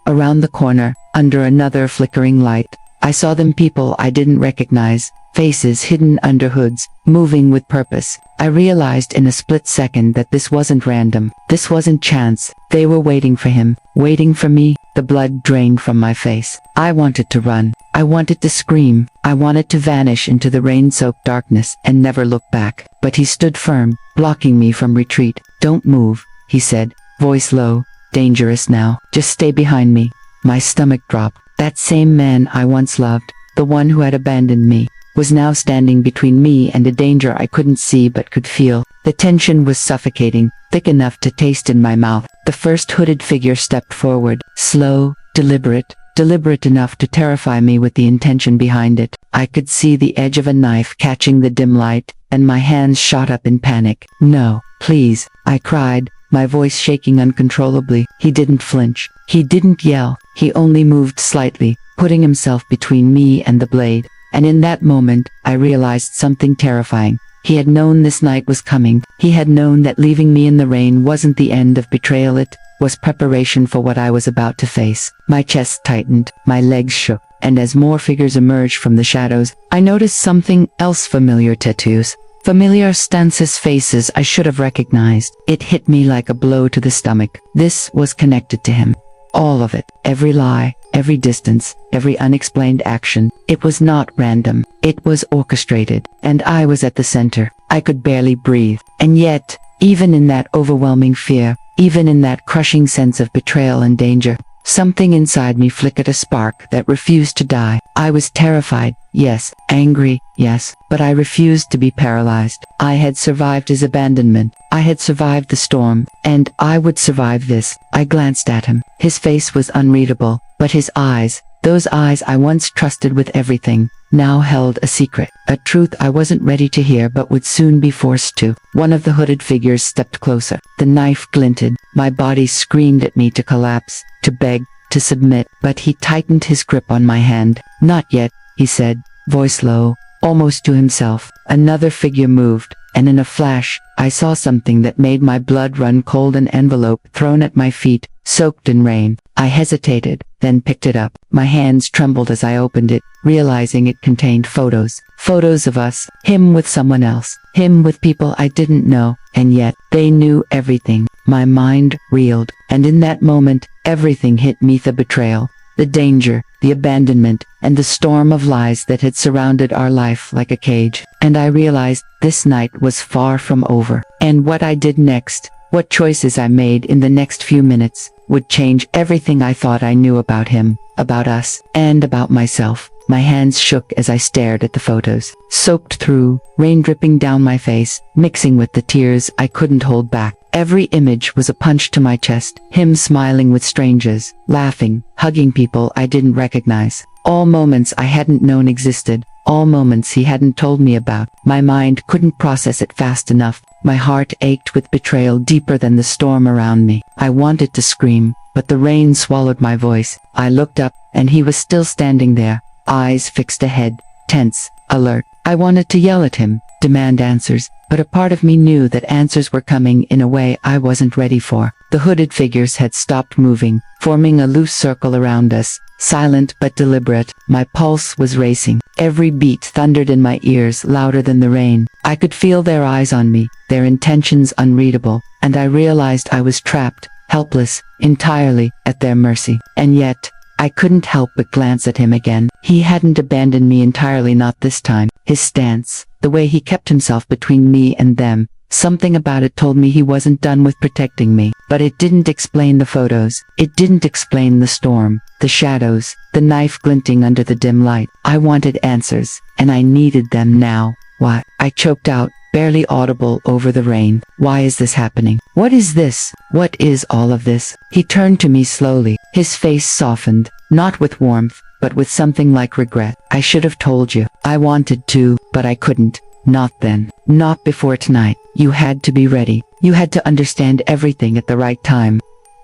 Around the corner, under another flickering light, I saw them, people I didn't recognize, faces hidden under hoods, moving with purpose. I realized in a split second that this wasn't random, this wasn't chance. They were waiting for him, waiting for me. The blood drained from my face. I wanted to run. I wanted to scream. I wanted to vanish into the rain-soaked darkness and never look back. But he stood firm, blocking me from retreat. Don't move, he said, voice low. Dangerous now. Just stay behind me. My stomach dropped. That same man I once loved, the one who had abandoned me, was now standing between me and a danger I couldn't see but could feel. The tension was suffocating, thick enough to taste in my mouth. The first hooded figure stepped forward, slow, deliberate enough to terrify me with the intention behind it. I could see the edge of a knife catching the dim light, and my hands shot up in panic. No, please, I cried, my voice shaking uncontrollably. He didn't flinch. He didn't yell. He only moved slightly, putting himself between me and the blade. And in that moment, I realized something terrifying. He had known this night was coming. He had known that leaving me in the rain wasn't the end of betrayal. It was preparation for what I was about to face. My chest tightened, my legs shook, and as more figures emerged from the shadows, I noticed something else familiar: tattoos. Familiar stances faces I should have recognized. It hit me like a blow to the stomach. This was connected to him. All of it. Every lie, every distance, every unexplained action. It was not random. It was orchestrated. And I was at the center. I could barely breathe. And yet, even in that overwhelming fear, even in that crushing sense of betrayal and danger, something inside me flickered a spark that refused to die. I was terrified, yes, angry, yes, but I refused to be paralyzed. I had survived his abandonment. I had survived the storm, and I would survive this. I glanced at him. His face was unreadable, but his eyes, those eyes I once trusted with everything, now held a secret, a truth I wasn't ready to hear but would soon be forced to. One of the hooded figures stepped closer. The knife glinted. My body screamed at me to collapse, to beg, to submit, but he tightened his grip on my hand. "Not yet," he said, voice low, almost to himself. Another figure moved, and in a flash, I saw something that made my blood run cold. An envelope thrown at my feet, soaked in rain. I hesitated, then picked it up. My hands trembled as I opened it, realizing it contained photos. Photos of us, him with someone else, him with people I didn't know, and yet, they knew everything. My mind reeled, and in that moment, everything hit me: the betrayal, the danger, the abandonment, and the storm of lies that had surrounded our life like a cage. And I realized this night was far from over. And what I did next, what choices I made in the next few minutes, would change everything I thought I knew about him, about us, and about myself. My hands shook as I stared at the photos, soaked through, rain dripping down my face, mixing with the tears I couldn't hold back. Every image was a punch to my chest. Him smiling with strangers, laughing, hugging people I didn't recognize. All moments I hadn't known existed. All moments he hadn't told me about. My mind couldn't process it fast enough. My heart ached with betrayal deeper than the storm around me. I wanted to scream, but the rain swallowed my voice. I looked up, and he was still standing there, eyes fixed ahead, tense, alert. I wanted to yell at him, demand answers, but a part of me knew that answers were coming in a way I wasn't ready for. The hooded figures had stopped moving, forming a loose circle around us, silent but deliberate. My pulse was racing. Every beat thundered in my ears, louder than the rain. I could feel their eyes on me, their intentions unreadable, and I realized I was trapped, helpless, entirely at their mercy. And yet, I couldn't help but glance at him again. He hadn't abandoned me entirely, not this time. His stance, the way he kept himself between me and them, something about it told me he wasn't done with protecting me. But it didn't explain the photos. It didn't explain the storm, the shadows, the knife glinting under the dim light. I wanted answers, and I needed them now. Why? I choked out, barely audible over the rain. Why is this happening? What is this? What is all of this? He turned to me slowly. His face softened, not with warmth, but with something like regret. "I should have told you. I wanted to, but I couldn't. Not then. Not before tonight. You had to be ready. You had to understand everything at the right time."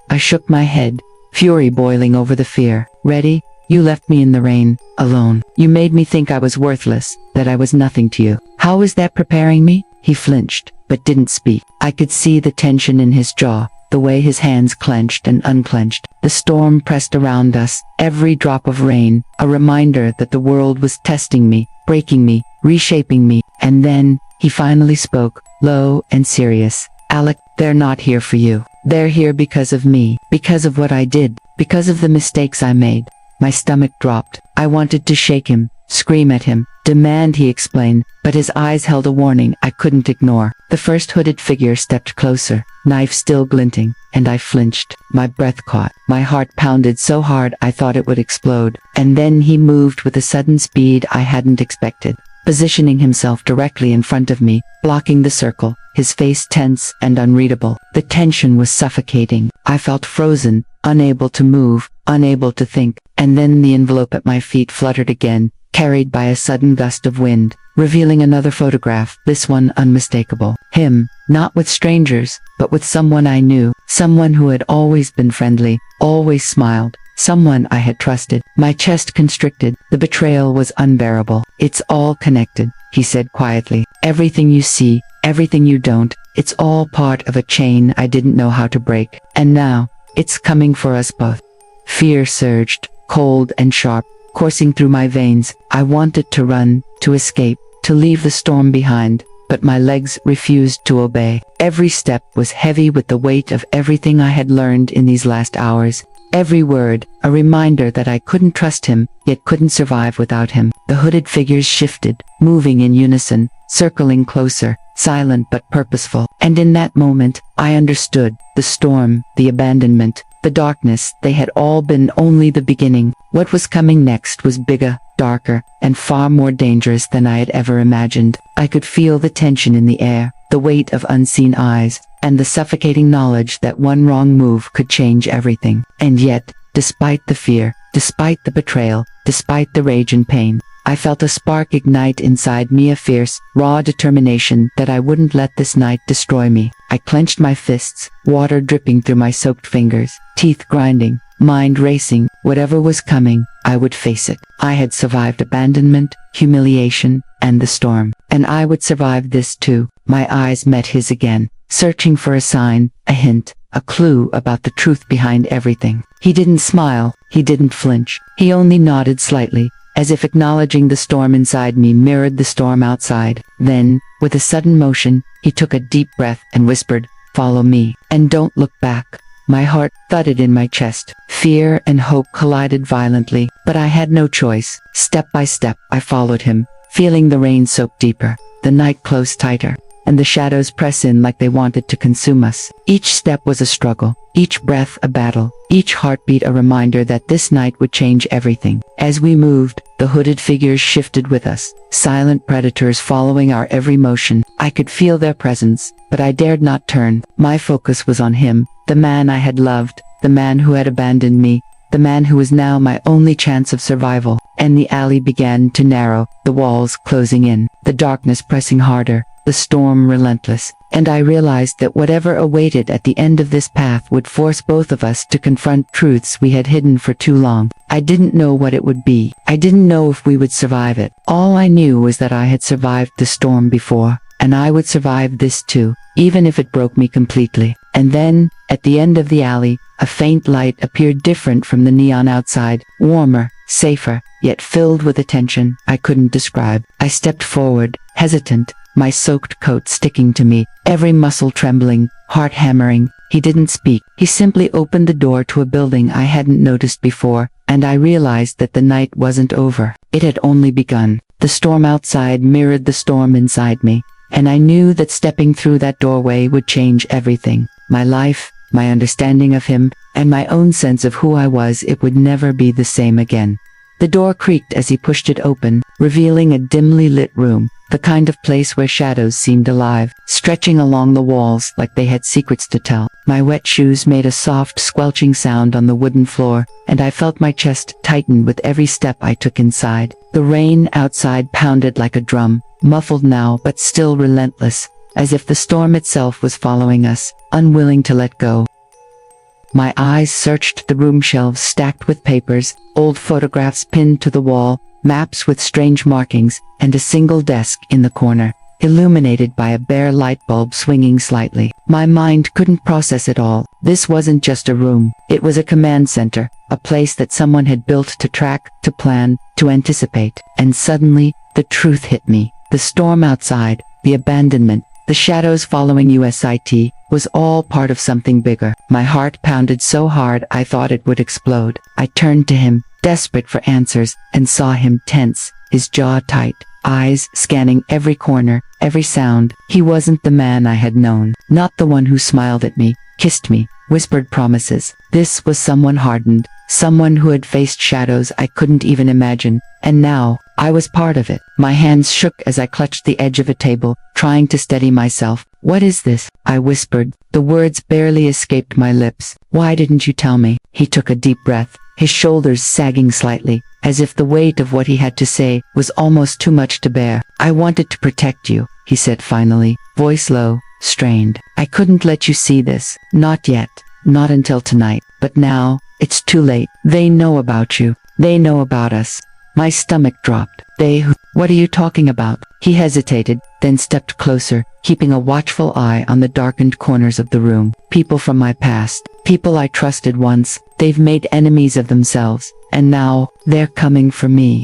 I shook my head, fury boiling over the fear. "Ready? You left me in the rain, alone. You made me think I was worthless, that I was nothing to you. How is that preparing me?" He flinched, but didn't speak. I could see the tension in his jaw, the way his hands clenched and unclenched. The storm pressed around us, every drop of rain, a reminder that the world was testing me, breaking me, reshaping me. And then, he finally spoke, low and serious. "Alec, they're not here for you. They're here because of me, because of what I did, because of the mistakes I made." My stomach dropped. I wanted to shake him, scream at him, demand he explain, but his eyes held a warning I couldn't ignore. The first hooded figure stepped closer, knife still glinting, and I flinched. My breath caught. My heart pounded so hard I thought it would explode. And then he moved with a sudden speed I hadn't expected, positioning himself directly in front of me, blocking the circle, his face tense and unreadable. The tension was suffocating. I felt frozen, unable to move, unable to think. And then the envelope at my feet fluttered again, carried by a sudden gust of wind, revealing another photograph, this one unmistakable. Him, not with strangers, but with someone I knew, someone who had always been friendly, always smiled, someone I had trusted. My chest constricted. The betrayal was unbearable. "It's all connected," he said quietly. "Everything you see, everything you don't, it's all part of a chain I didn't know how to break. And now, it's coming for us both." Fear surged, cold and sharp, coursing through my veins. I wanted to run, to escape, to leave the storm behind, but my legs refused to obey. Every step was heavy with the weight of everything I had learned in these last hours. Every word, a reminder that I couldn't trust him, yet couldn't survive without him. The hooded figures shifted, moving in unison, circling closer, silent but purposeful. And in that moment, I understood. The storm, the abandonment, the darkness, they had all been only the beginning. What was coming next was bigger, darker, and far more dangerous than I had ever imagined. I could feel the tension in the air, the weight of unseen eyes, and the suffocating knowledge that one wrong move could change everything. And yet, despite the fear, despite the betrayal, despite the rage and pain, I felt a spark ignite inside me, a fierce, raw determination that I wouldn't let this night destroy me. I clenched my fists, water dripping through my soaked fingers, teeth grinding, mind racing. Whatever was coming, I would face it. I had survived abandonment, humiliation, and the storm. And I would survive this too. My eyes met his again, searching for a sign, a hint, a clue about the truth behind everything. He didn't smile, he didn't flinch. He only nodded slightly, as if acknowledging the storm inside me mirrored the storm outside. Then, with a sudden motion, he took a deep breath and whispered, "Follow me, and don't look back." My heart thudded in my chest. Fear and hope collided violently, but I had no choice. Step by step, I followed him, feeling the rain soak deeper, the night close tighter, and the shadows press in like they wanted to consume us. Each step was a struggle, each breath a battle, each heartbeat a reminder that this night would change everything. As we moved, the hooded figures shifted with us, silent predators following our every motion. I could feel their presence, but I dared not turn. My focus was on him, the man I had loved, the man who had abandoned me, the man who was now my only chance of survival. And the alley began to narrow, the walls closing in, the darkness pressing harder, the storm relentless, and I realized that whatever awaited at the end of this path would force both of us to confront truths we had hidden for too long. I didn't know what it would be. I didn't know if we would survive it. All I knew was that I had survived the storm before, and I would survive this too, even if it broke me completely. And then, at the end of the alley, a faint light appeared, different from the neon outside, warmer, safer, yet filled with a tension I couldn't describe. I stepped forward, hesitant, my soaked coat sticking to me, every muscle trembling, heart hammering. He didn't speak. He simply opened the door to a building I hadn't noticed before, and I realized that the night wasn't over. It had only begun. The storm outside mirrored the storm inside me, and I knew that stepping through that doorway would change everything. My life, my understanding of him, and my own sense of who I was. It would never be the same again. The door creaked as he pushed it open, revealing a dimly lit room, the kind of place where shadows seemed alive, stretching along the walls like they had secrets to tell. My wet shoes made a soft, squelching sound on the wooden floor, and I felt my chest tighten with every step I took inside. The rain outside pounded like a drum, muffled now but still relentless, as if the storm itself was following us, unwilling to let go. My eyes searched the room, shelves stacked with papers, old photographs pinned to the wall, maps with strange markings, and a single desk in the corner, illuminated by a bare light bulb swinging slightly. My mind couldn't process it all. This wasn't just a room. It was a command center, a place that someone had built to track, to plan, to anticipate. And suddenly, the truth hit me. The storm outside, the abandonment, the shadows following USIT, was all part of something bigger. My heart pounded so hard I thought it would explode. I turned to him, desperate for answers, and saw him tense, his jaw tight, eyes scanning every corner, every sound. He wasn't the man I had known, not the one who smiled at me, kissed me, whispered promises. This was someone hardened, someone who had faced shadows I couldn't even imagine, and now, I was part of it. My hands shook as I clutched the edge of a table, trying to steady myself. "What is this?" I whispered. The words barely escaped my lips. "Why didn't you tell me?" He took a deep breath, his shoulders sagging slightly, as if the weight of what he had to say was almost too much to bear. "I wanted to protect you," he said finally, voice low, strained. "I couldn't let you see this. Not yet. Not until tonight. But now, it's too late. They know about you. They know about us." My stomach dropped. "They who? What are you talking about?" He hesitated, then stepped closer, keeping a watchful eye on the darkened corners of the room. "People from my past. People I trusted once. They've made enemies of themselves. And now, they're coming for me.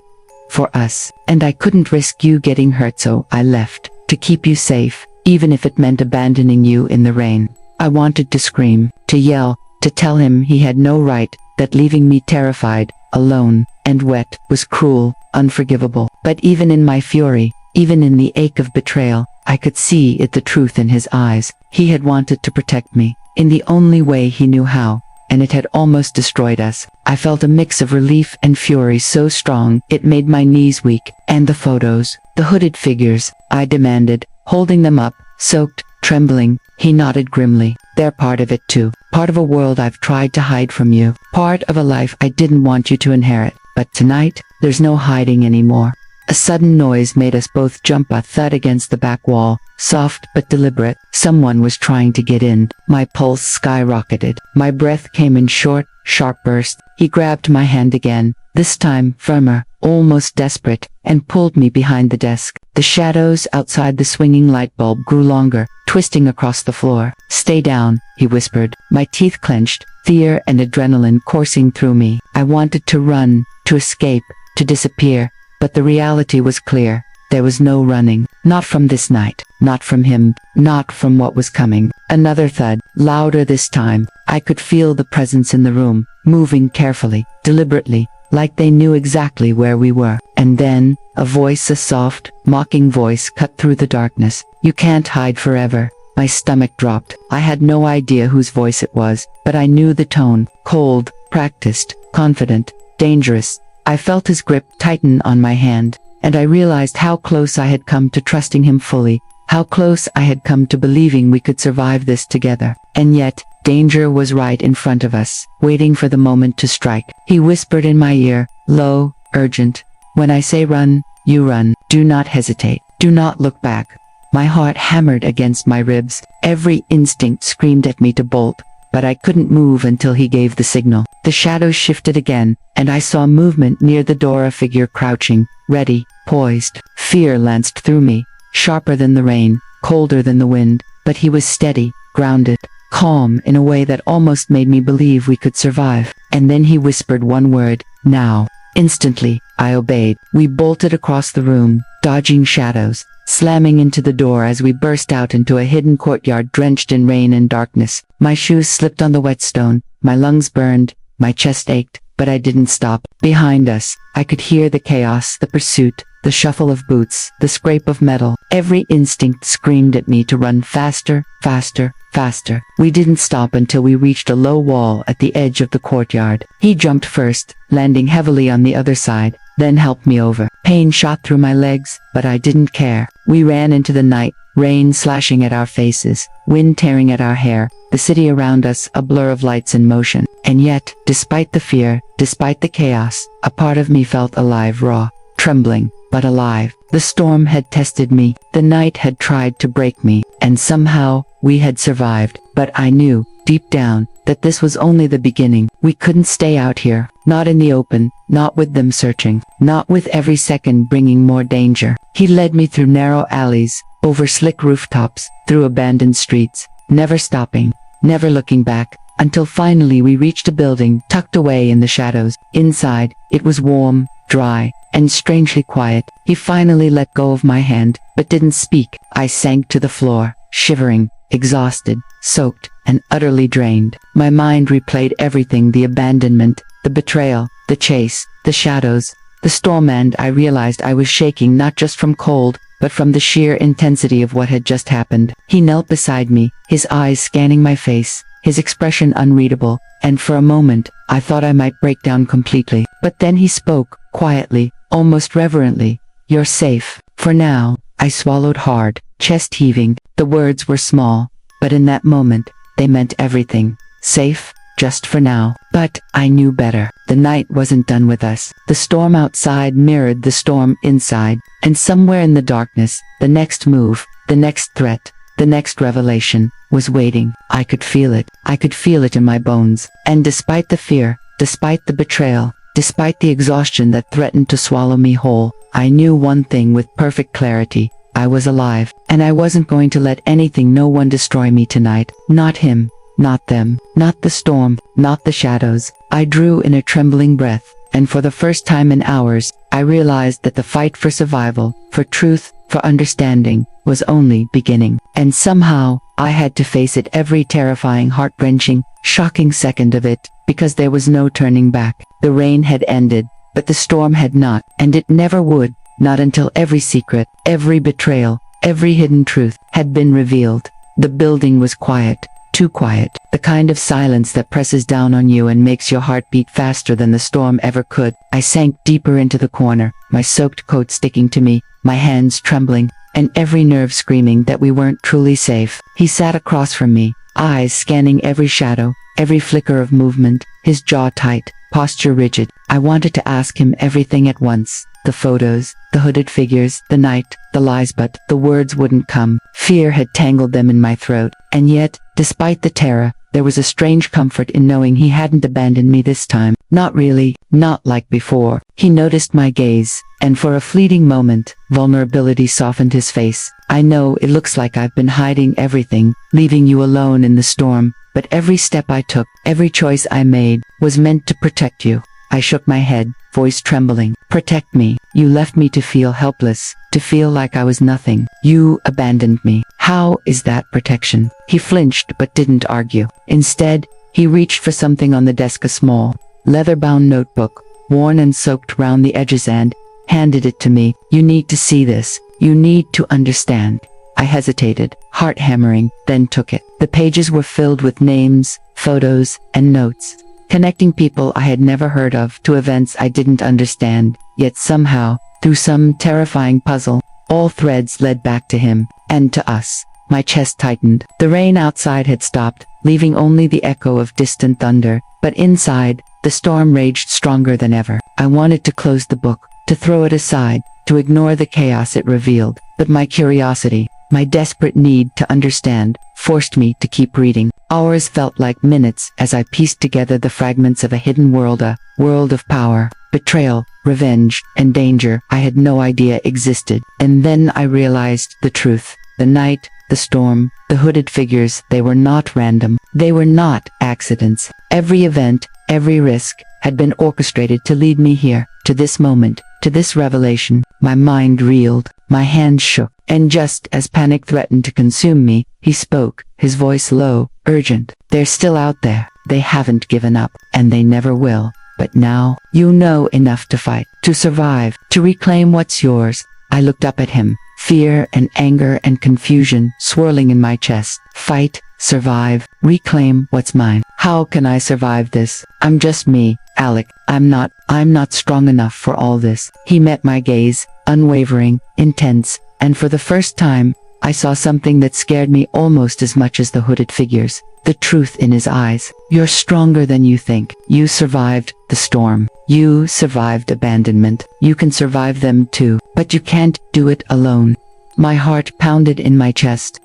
For us. And I couldn't risk you getting hurt, so I left." to keep you safe, even if it meant abandoning you in the rain. I wanted to scream, to yell, to tell him he had no right, that leaving me terrified, alone, and wet, was cruel, unforgivable. But even in my fury, even in the ache of betrayal, I could see the truth in his eyes. He had wanted to protect me, in the only way he knew how, and it had almost destroyed us. I felt a mix of relief and fury so strong, it made my knees weak. And the photos, the hooded figures, I demanded, holding them up, soaked, trembling. He nodded grimly. They're part of it too. Part of a world I've tried to hide from you. Part of a life I didn't want you to inherit. But tonight, there's no hiding anymore. A sudden noise made us both jump, a thud against the back wall, soft but deliberate. Someone was trying to get in. My pulse skyrocketed. My breath came in short, sharp bursts. He grabbed my hand again, this time firmer, almost desperate, and pulled me behind the desk. The shadows outside the swinging light bulb grew longer, twisting across the floor. "Stay down," he whispered. My teeth clenched, fear and adrenaline coursing through me. I wanted to run, to escape, to disappear. But the reality was clear. There was no running. Not from this night. Not from him. Not from what was coming. Another thud, louder this time. I could feel the presence in the room, moving carefully, deliberately, like they knew exactly where we were. And then, a voice, a soft, mocking voice, cut through the darkness. "You can't hide forever." My stomach dropped. I had no idea whose voice it was, but I knew the tone. Cold, practiced, confident, dangerous. I felt his grip tighten on my hand, and I realized how close I had come to trusting him fully, how close I had come to believing we could survive this together. And yet, danger was right in front of us, waiting for the moment to strike. He whispered in my ear, low, urgent, "When I say run, you run. Do not hesitate. Do not look back." My heart hammered against my ribs. Every instinct screamed at me to bolt, but I couldn't move until he gave the signal. The shadows shifted again, and I saw movement near the door, a figure crouching, ready, poised. Fear lanced through me, sharper than the rain, colder than the wind, but he was steady, grounded, calm in a way that almost made me believe we could survive. And then he whispered one word, "Now." Instantly, I obeyed. We bolted across the room, dodging shadows, slamming into the door as we burst out into a hidden courtyard drenched in rain and darkness. My shoes slipped on the wet stone, my lungs burned, my chest ached, but I didn't stop. Behind us, I could hear the chaos, the pursuit, the shuffle of boots, the scrape of metal. Every instinct screamed at me to run faster, faster, faster. We didn't stop until we reached a low wall at the edge of the courtyard. He jumped first, landing heavily on the other side, then helped me over. Pain shot through my legs, but I didn't care. We ran into the night, rain slashing at our faces, wind tearing at our hair, the city around us a blur of lights in motion. And yet, despite the fear, despite the chaos, a part of me felt alive, raw, trembling, but alive. The storm had tested me, the night had tried to break me, and somehow, we had survived. But I knew, deep down, that this was only the beginning. We couldn't stay out here, not in the open, not with them searching, not with every second bringing more danger. He led me through narrow alleys, over slick rooftops, through abandoned streets, never stopping, never looking back, until finally we reached a building tucked away in the shadows. Inside, it was warm, dry, and strangely quiet. He finally let go of my hand, but didn't speak. I sank to the floor, shivering, exhausted, soaked, and utterly drained. My mind replayed everything: the abandonment, the betrayal, the chase, the shadows, the storm, and I realized I was shaking not just from cold, but from the sheer intensity of what had just happened. He knelt beside me, his eyes scanning my face, his expression unreadable, and for a moment, I thought I might break down completely. But then he spoke, quietly, almost reverently, "You're safe. For now." I swallowed hard, chest heaving. The words were small, but in that moment, they meant everything. Safe, just for now. But I knew better. The night wasn't done with us. The storm outside mirrored the storm inside, and somewhere in the darkness, the next move, the next threat, the next revelation, was waiting. I could feel it. I could feel it in my bones. And despite the fear, despite the betrayal, despite the exhaustion that threatened to swallow me whole, I knew one thing with perfect clarity. I was alive, and I wasn't going to let anything, no one, destroy me tonight. Not him, not them, not the storm, not the shadows. I drew in a trembling breath, and for the first time in hours, I realized that the fight for survival, for truth, for understanding, was only beginning. And somehow, I had to face it, every terrifying, heart-wrenching, shocking second of it, because there was no turning back. The rain had ended, but the storm had not, and it never would, not until every secret, every betrayal, every hidden truth had been revealed. The building was quiet, too quiet, the kind of silence that presses down on you and makes your heart beat faster than the storm ever could. I sank deeper into the corner, my soaked coat sticking to me, my hands trembling, and every nerve screaming that we weren't truly safe. He sat across from me, eyes scanning every shadow, every flicker of movement, his jaw tight, posture rigid. I wanted to ask him everything at once. The photos, the hooded figures, the night, the lies, but the words wouldn't come. Fear had tangled them in my throat, and yet, despite the terror, there was a strange comfort in knowing he hadn't abandoned me this time. Not really, not like before. He noticed my gaze, and for a fleeting moment, vulnerability softened his face. I know it looks like I've been hiding everything, leaving you alone in the storm, but every step I took, every choice I made, was meant to protect you. I shook my head, voice trembling. Protect me. You left me to feel helpless, to feel like I was nothing. You abandoned me. How is that protection? He flinched but didn't argue. Instead, he reached for something on the desk, a small, leather-bound notebook, worn and soaked round the edges, and handed it to me. You need to see this. You need to understand. I hesitated, heart hammering, then took it. The pages were filled with names, photos, and notes, connecting people I had never heard of to events I didn't understand, yet somehow, through some terrifying puzzle, all threads led back to him, and to us. My chest tightened. The rain outside had stopped, leaving only the echo of distant thunder, but inside, the storm raged stronger than ever. I wanted to close the book, to throw it aside, to ignore the chaos it revealed, but my curiosity, my desperate need to understand, forced me to keep reading. Hours felt like minutes as I pieced together the fragments of a hidden world, a world of power, betrayal, revenge, and danger I had no idea existed. And then I realized the truth. The night, the storm, the hooded figures, they were not random. They were not accidents. Every event, every risk, had been orchestrated to lead me here, to this moment, to this revelation. My mind reeled, my hands shook, and just as panic threatened to consume me, he spoke, his voice low, urgent. They're still out there. They haven't given up, and they never will. But now, you know enough to fight, to survive, to reclaim what's yours. I looked up at him, fear and anger and confusion swirling in my chest. Fight, survive, reclaim what's mine. How can I survive this? I'm just me, Alec. I'm not strong enough for all this. He met my gaze, unwavering, intense, and for the first time, I saw something that scared me almost as much as the hooded figures. The truth in his eyes. You're stronger than you think. You survived the storm. You survived abandonment. You can survive them too. But you can't do it alone. My heart pounded in my chest.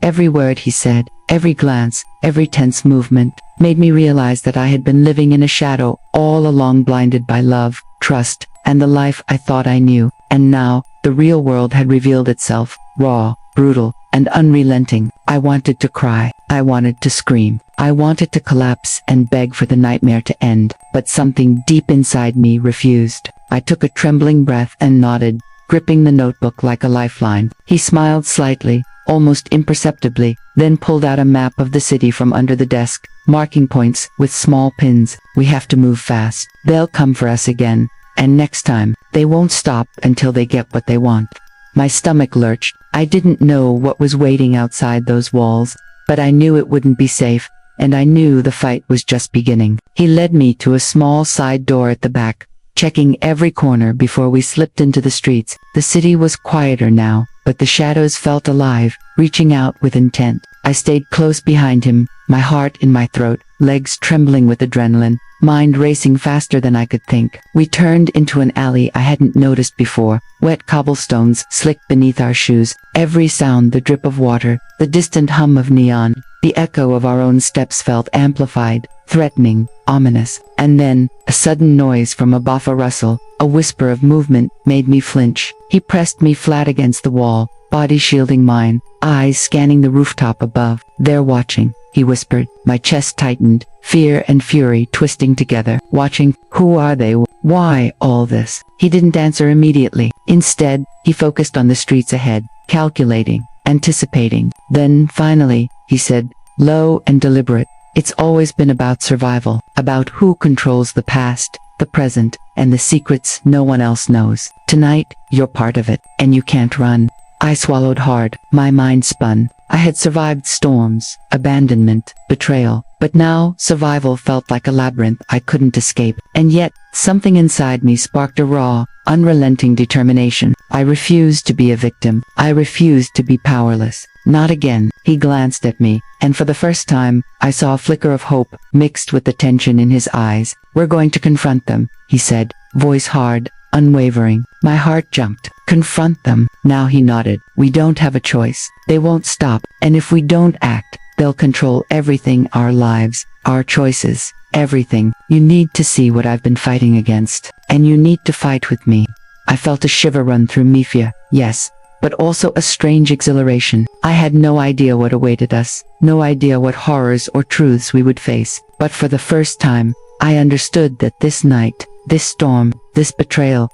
Every word he said, every glance, every tense movement, made me realize that I had been living in a shadow, all along blinded by love, trust, and the life I thought I knew. And now, the real world had revealed itself, raw, brutal, and unrelenting. I wanted to cry. I wanted to scream. I wanted to collapse and beg for the nightmare to end. But something deep inside me refused. I took a trembling breath and nodded, gripping the notebook like a lifeline. He smiled slightly, almost imperceptibly, then pulled out a map of the city from under the desk, marking points with small pins. We have to move fast. They'll come for us again. And next time, they won't stop until they get what they want. My stomach lurched. I didn't know what was waiting outside those walls, but I knew it wouldn't be safe, and I knew the fight was just beginning. He led me to a small side door at the back, checking every corner before we slipped into the streets. The city was quieter now, but the shadows felt alive, reaching out with intent. I stayed close behind him, my heart in my throat, legs trembling with adrenaline, mind racing faster than I could think. We turned into an alley I hadn't noticed before, wet cobblestones slicked beneath our shoes, every sound, the drip of water, the distant hum of neon, the echo of our own steps felt amplified, threatening, ominous. And then, a sudden noise from above, a rustle, a whisper of movement, made me flinch. He pressed me flat against the wall, body shielding mine, eyes scanning the rooftop above. "They're watching," he whispered. My chest tightened, fear and fury twisting together. "Watching? Who are they? Why all this?" He didn't answer immediately. Instead, he focused on the streets ahead, calculating, anticipating. Then, finally, he said, low and deliberate, "It's always been about survival, about who controls the past, the present, and the secrets no one else knows. Tonight, you're part of it, and you can't run." I swallowed hard, my mind spun. I had survived storms, abandonment, betrayal, but now survival felt like a labyrinth I couldn't escape. And yet, something inside me sparked a raw, unrelenting determination. I refused to be a victim. I refused to be powerless. "Not again." He glanced at me, and for the first time, I saw a flicker of hope mixed with the tension in his eyes. "We're going to confront them," he said, voice hard, unwavering. My heart jumped. "Confront them?" Now he nodded. "We don't have a choice. They won't stop, and if we don't act, they'll control everything, our lives, our choices, everything. You need to see what I've been fighting against, and you need to fight with me." I felt a shiver run through me, fear, yes, but also a strange exhilaration. I had no idea what awaited us, no idea what horrors or truths we would face, but for the first time, I understood that this night, this storm, this betrayal,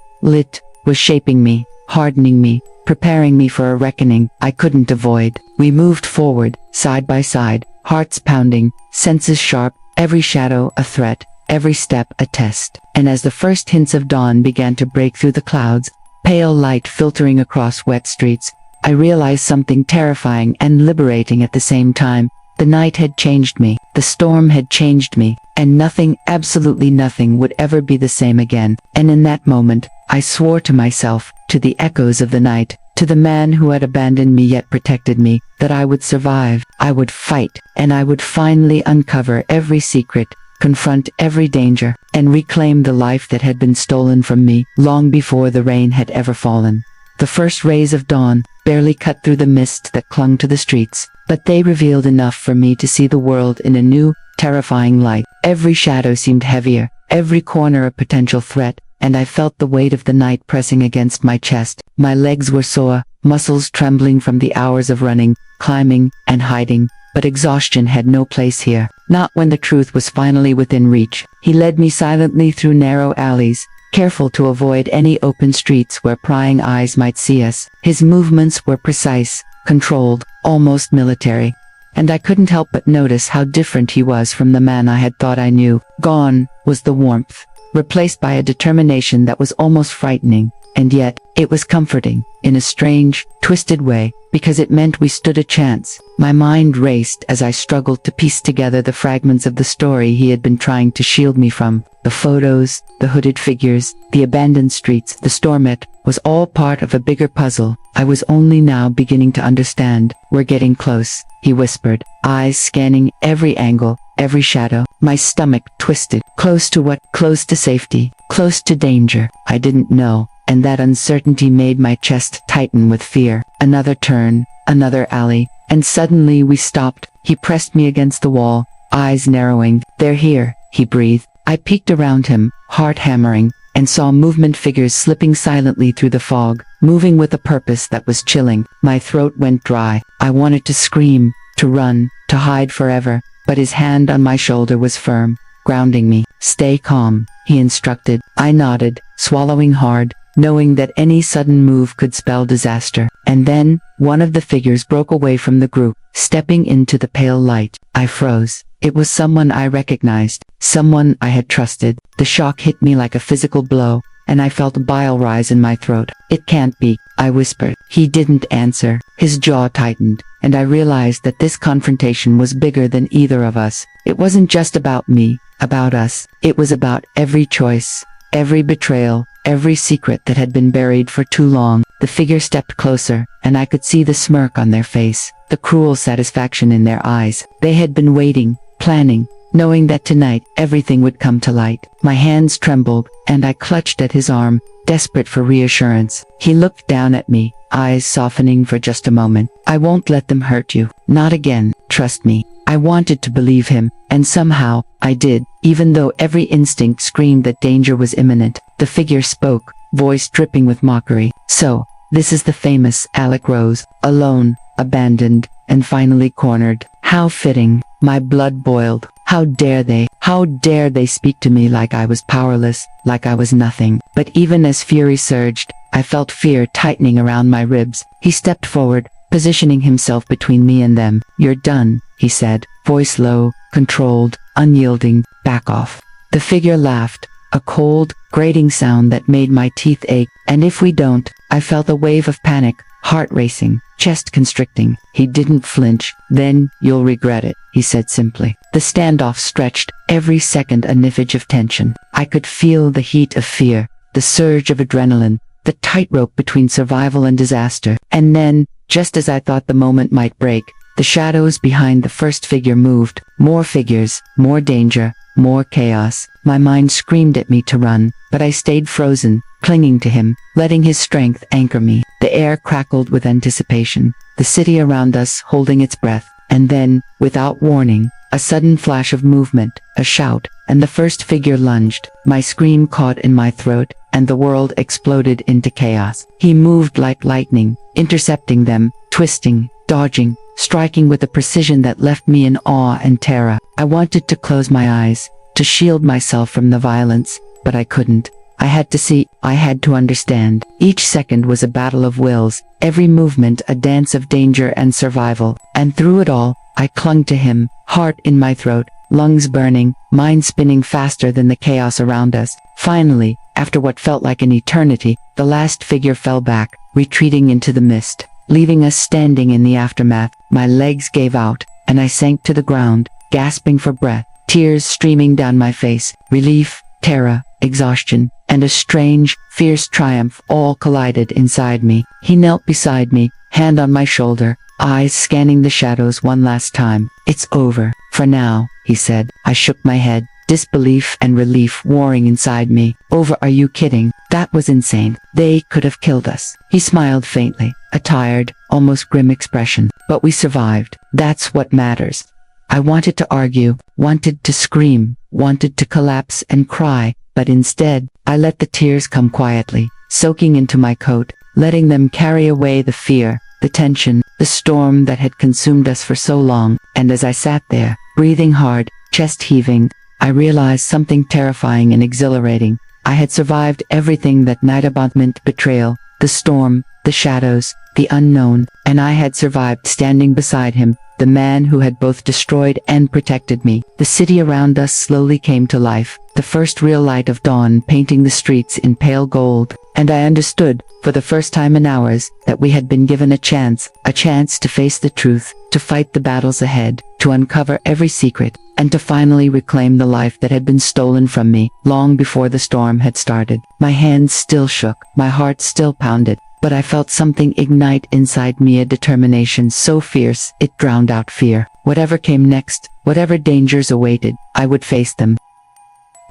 was shaping me, hardening me, preparing me for a reckoning I couldn't avoid. We moved forward, side by side, hearts pounding, senses sharp, every shadow a threat, every step a test. And as the first hints of dawn began to break through the clouds, pale light filtering across wet streets, I realized something terrifying and liberating at the same time. The night had changed me, the storm had changed me, and nothing, absolutely nothing, would ever be the same again. And in that moment, I swore to myself, to the echoes of the night, to the man who had abandoned me yet protected me, that I would survive, I would fight, and I would finally uncover every secret, confront every danger, and reclaim the life that had been stolen from me long before the rain had ever fallen. The first rays of dawn barely cut through the mist that clung to the streets, but they revealed enough for me to see the world in a new, terrifying light. Every shadow seemed heavier, every corner a potential threat, and I felt the weight of the night pressing against my chest. My legs were sore, muscles trembling from the hours of running, climbing, and hiding, but exhaustion had no place here. Not when the truth was finally within reach. He led me silently through narrow alleys, careful to avoid any open streets where prying eyes might see us. His movements were precise, controlled, almost military, and I couldn't help but notice how different he was from the man I had thought I knew. Gone was the warmth, replaced by a determination that was almost frightening, and yet, it was comforting, in a strange, twisted way, because it meant we stood a chance. My mind raced as I struggled to piece together the fragments of the story he had been trying to shield me from. The photos, the hooded figures, the abandoned streets, the stormette, was all part of a bigger puzzle. I was only now beginning to understand. "We're getting close," he whispered, eyes scanning every angle, every shadow. My stomach twisted. Close to what? Close to safety. Close to danger. I didn't know, and that uncertainty made my chest tighten with fear. Another turn, another alley, and suddenly we stopped. He pressed me against the wall, eyes narrowing. "They're here," he breathed. I peeked around him, heart hammering, and saw movement, figures slipping silently through the fog, moving with a purpose that was chilling. My throat went dry. I wanted to scream, to run, to hide forever, but his hand on my shoulder was firm, grounding me. "Stay calm," he instructed. I nodded, swallowing hard, knowing that any sudden move could spell disaster. And then, one of the figures broke away from the group, stepping into the pale light. I froze. It was someone I recognized, someone I had trusted. The shock hit me like a physical blow, and I felt bile rise in my throat. "It can't be," I whispered. He didn't answer. His jaw tightened, and I realized that this confrontation was bigger than either of us. It wasn't just about me, about us. It was about every choice, every betrayal, every secret that had been buried for too long. The figure stepped closer, and I could see the smirk on their face, the cruel satisfaction in their eyes. They had been waiting, planning, knowing that tonight everything would come to light. My hands trembled, and I clutched at his arm, desperate for reassurance. He looked down at me, eyes softening for just a moment. "I won't let them hurt you. Not again. Trust me." I wanted to believe him, and somehow, I did, even though every instinct screamed that danger was imminent. The figure spoke, voice dripping with mockery. "So, This is the famous Alec Rose, alone, abandoned, and finally cornered. How fitting. My blood boiled. How dare they speak to me like I was powerless, like I was nothing. But even as fury surged, I felt fear tightening around my ribs. He stepped forward, positioning himself between me and them. "You're done," he said, voice low, controlled, unyielding. "Back off." The figure laughed, a cold, grating sound that made my teeth ache. "And if we don't?" I felt a wave of panic, heart racing, chest constricting. He didn't flinch. "Then you'll regret it," he said simply. The standoff stretched, every second a nifage of tension. I could feel the heat of fear, the surge of adrenaline, the tightrope between survival and disaster. And then, just as I thought the moment might break, the shadows behind the first figure moved. More figures, more danger, more chaos. My mind screamed at me to run, but I stayed frozen, clinging to him, letting his strength anchor me. The air crackled with anticipation, the city around us holding its breath. And then, without warning, a sudden flash of movement, a shout, and the first figure lunged. My scream caught in my throat, and the world exploded into chaos. He moved like lightning, intercepting them, twisting, dodging, striking with a precision that left me in awe and terror. I wanted to close my eyes, to shield myself from the violence, but I couldn't. I had to see, I had to understand. Each second was a battle of wills, every movement a dance of danger and survival. And through it all, I clung to him, heart in my throat, lungs burning, mind spinning faster than the chaos around us. Finally, after what felt like an eternity, the last figure fell back, retreating into the mist, leaving us standing in the aftermath. My legs gave out, and I sank to the ground, gasping for breath, tears streaming down my face. Relief, terror, exhaustion, and a strange, fierce triumph all collided inside me. He knelt beside me, hand on my shoulder, eyes scanning the shadows one last time. "It's over, for now," he said. I shook my head, disbelief and relief warring inside me. "Over? Are you kidding? That was insane. They could have killed us." He smiled faintly, a tired, almost grim expression. "But we survived. That's what matters." I wanted to argue, wanted to scream, wanted to collapse and cry, but instead, I let the tears come quietly, soaking into my coat, letting them carry away the fear, the tension, the storm that had consumed us for so long. And as I sat there, breathing hard, chest heaving, I realized something terrifying and exhilarating. I had survived everything that night about meant: betrayal, the storm, the shadows, the unknown, and I had survived standing beside him, the man who had both destroyed and protected me. The city around us slowly came to life, the first real light of dawn painting the streets in pale gold, and I understood, for the first time in hours, that we had been given a chance to face the truth, to fight the battles ahead, to uncover every secret, and to finally reclaim the life that had been stolen from me long before the storm had started. My hands still shook, my heart still pounded, but I felt something ignite inside me, a determination so fierce it drowned out fear. Whatever came next, whatever dangers awaited, I would face them.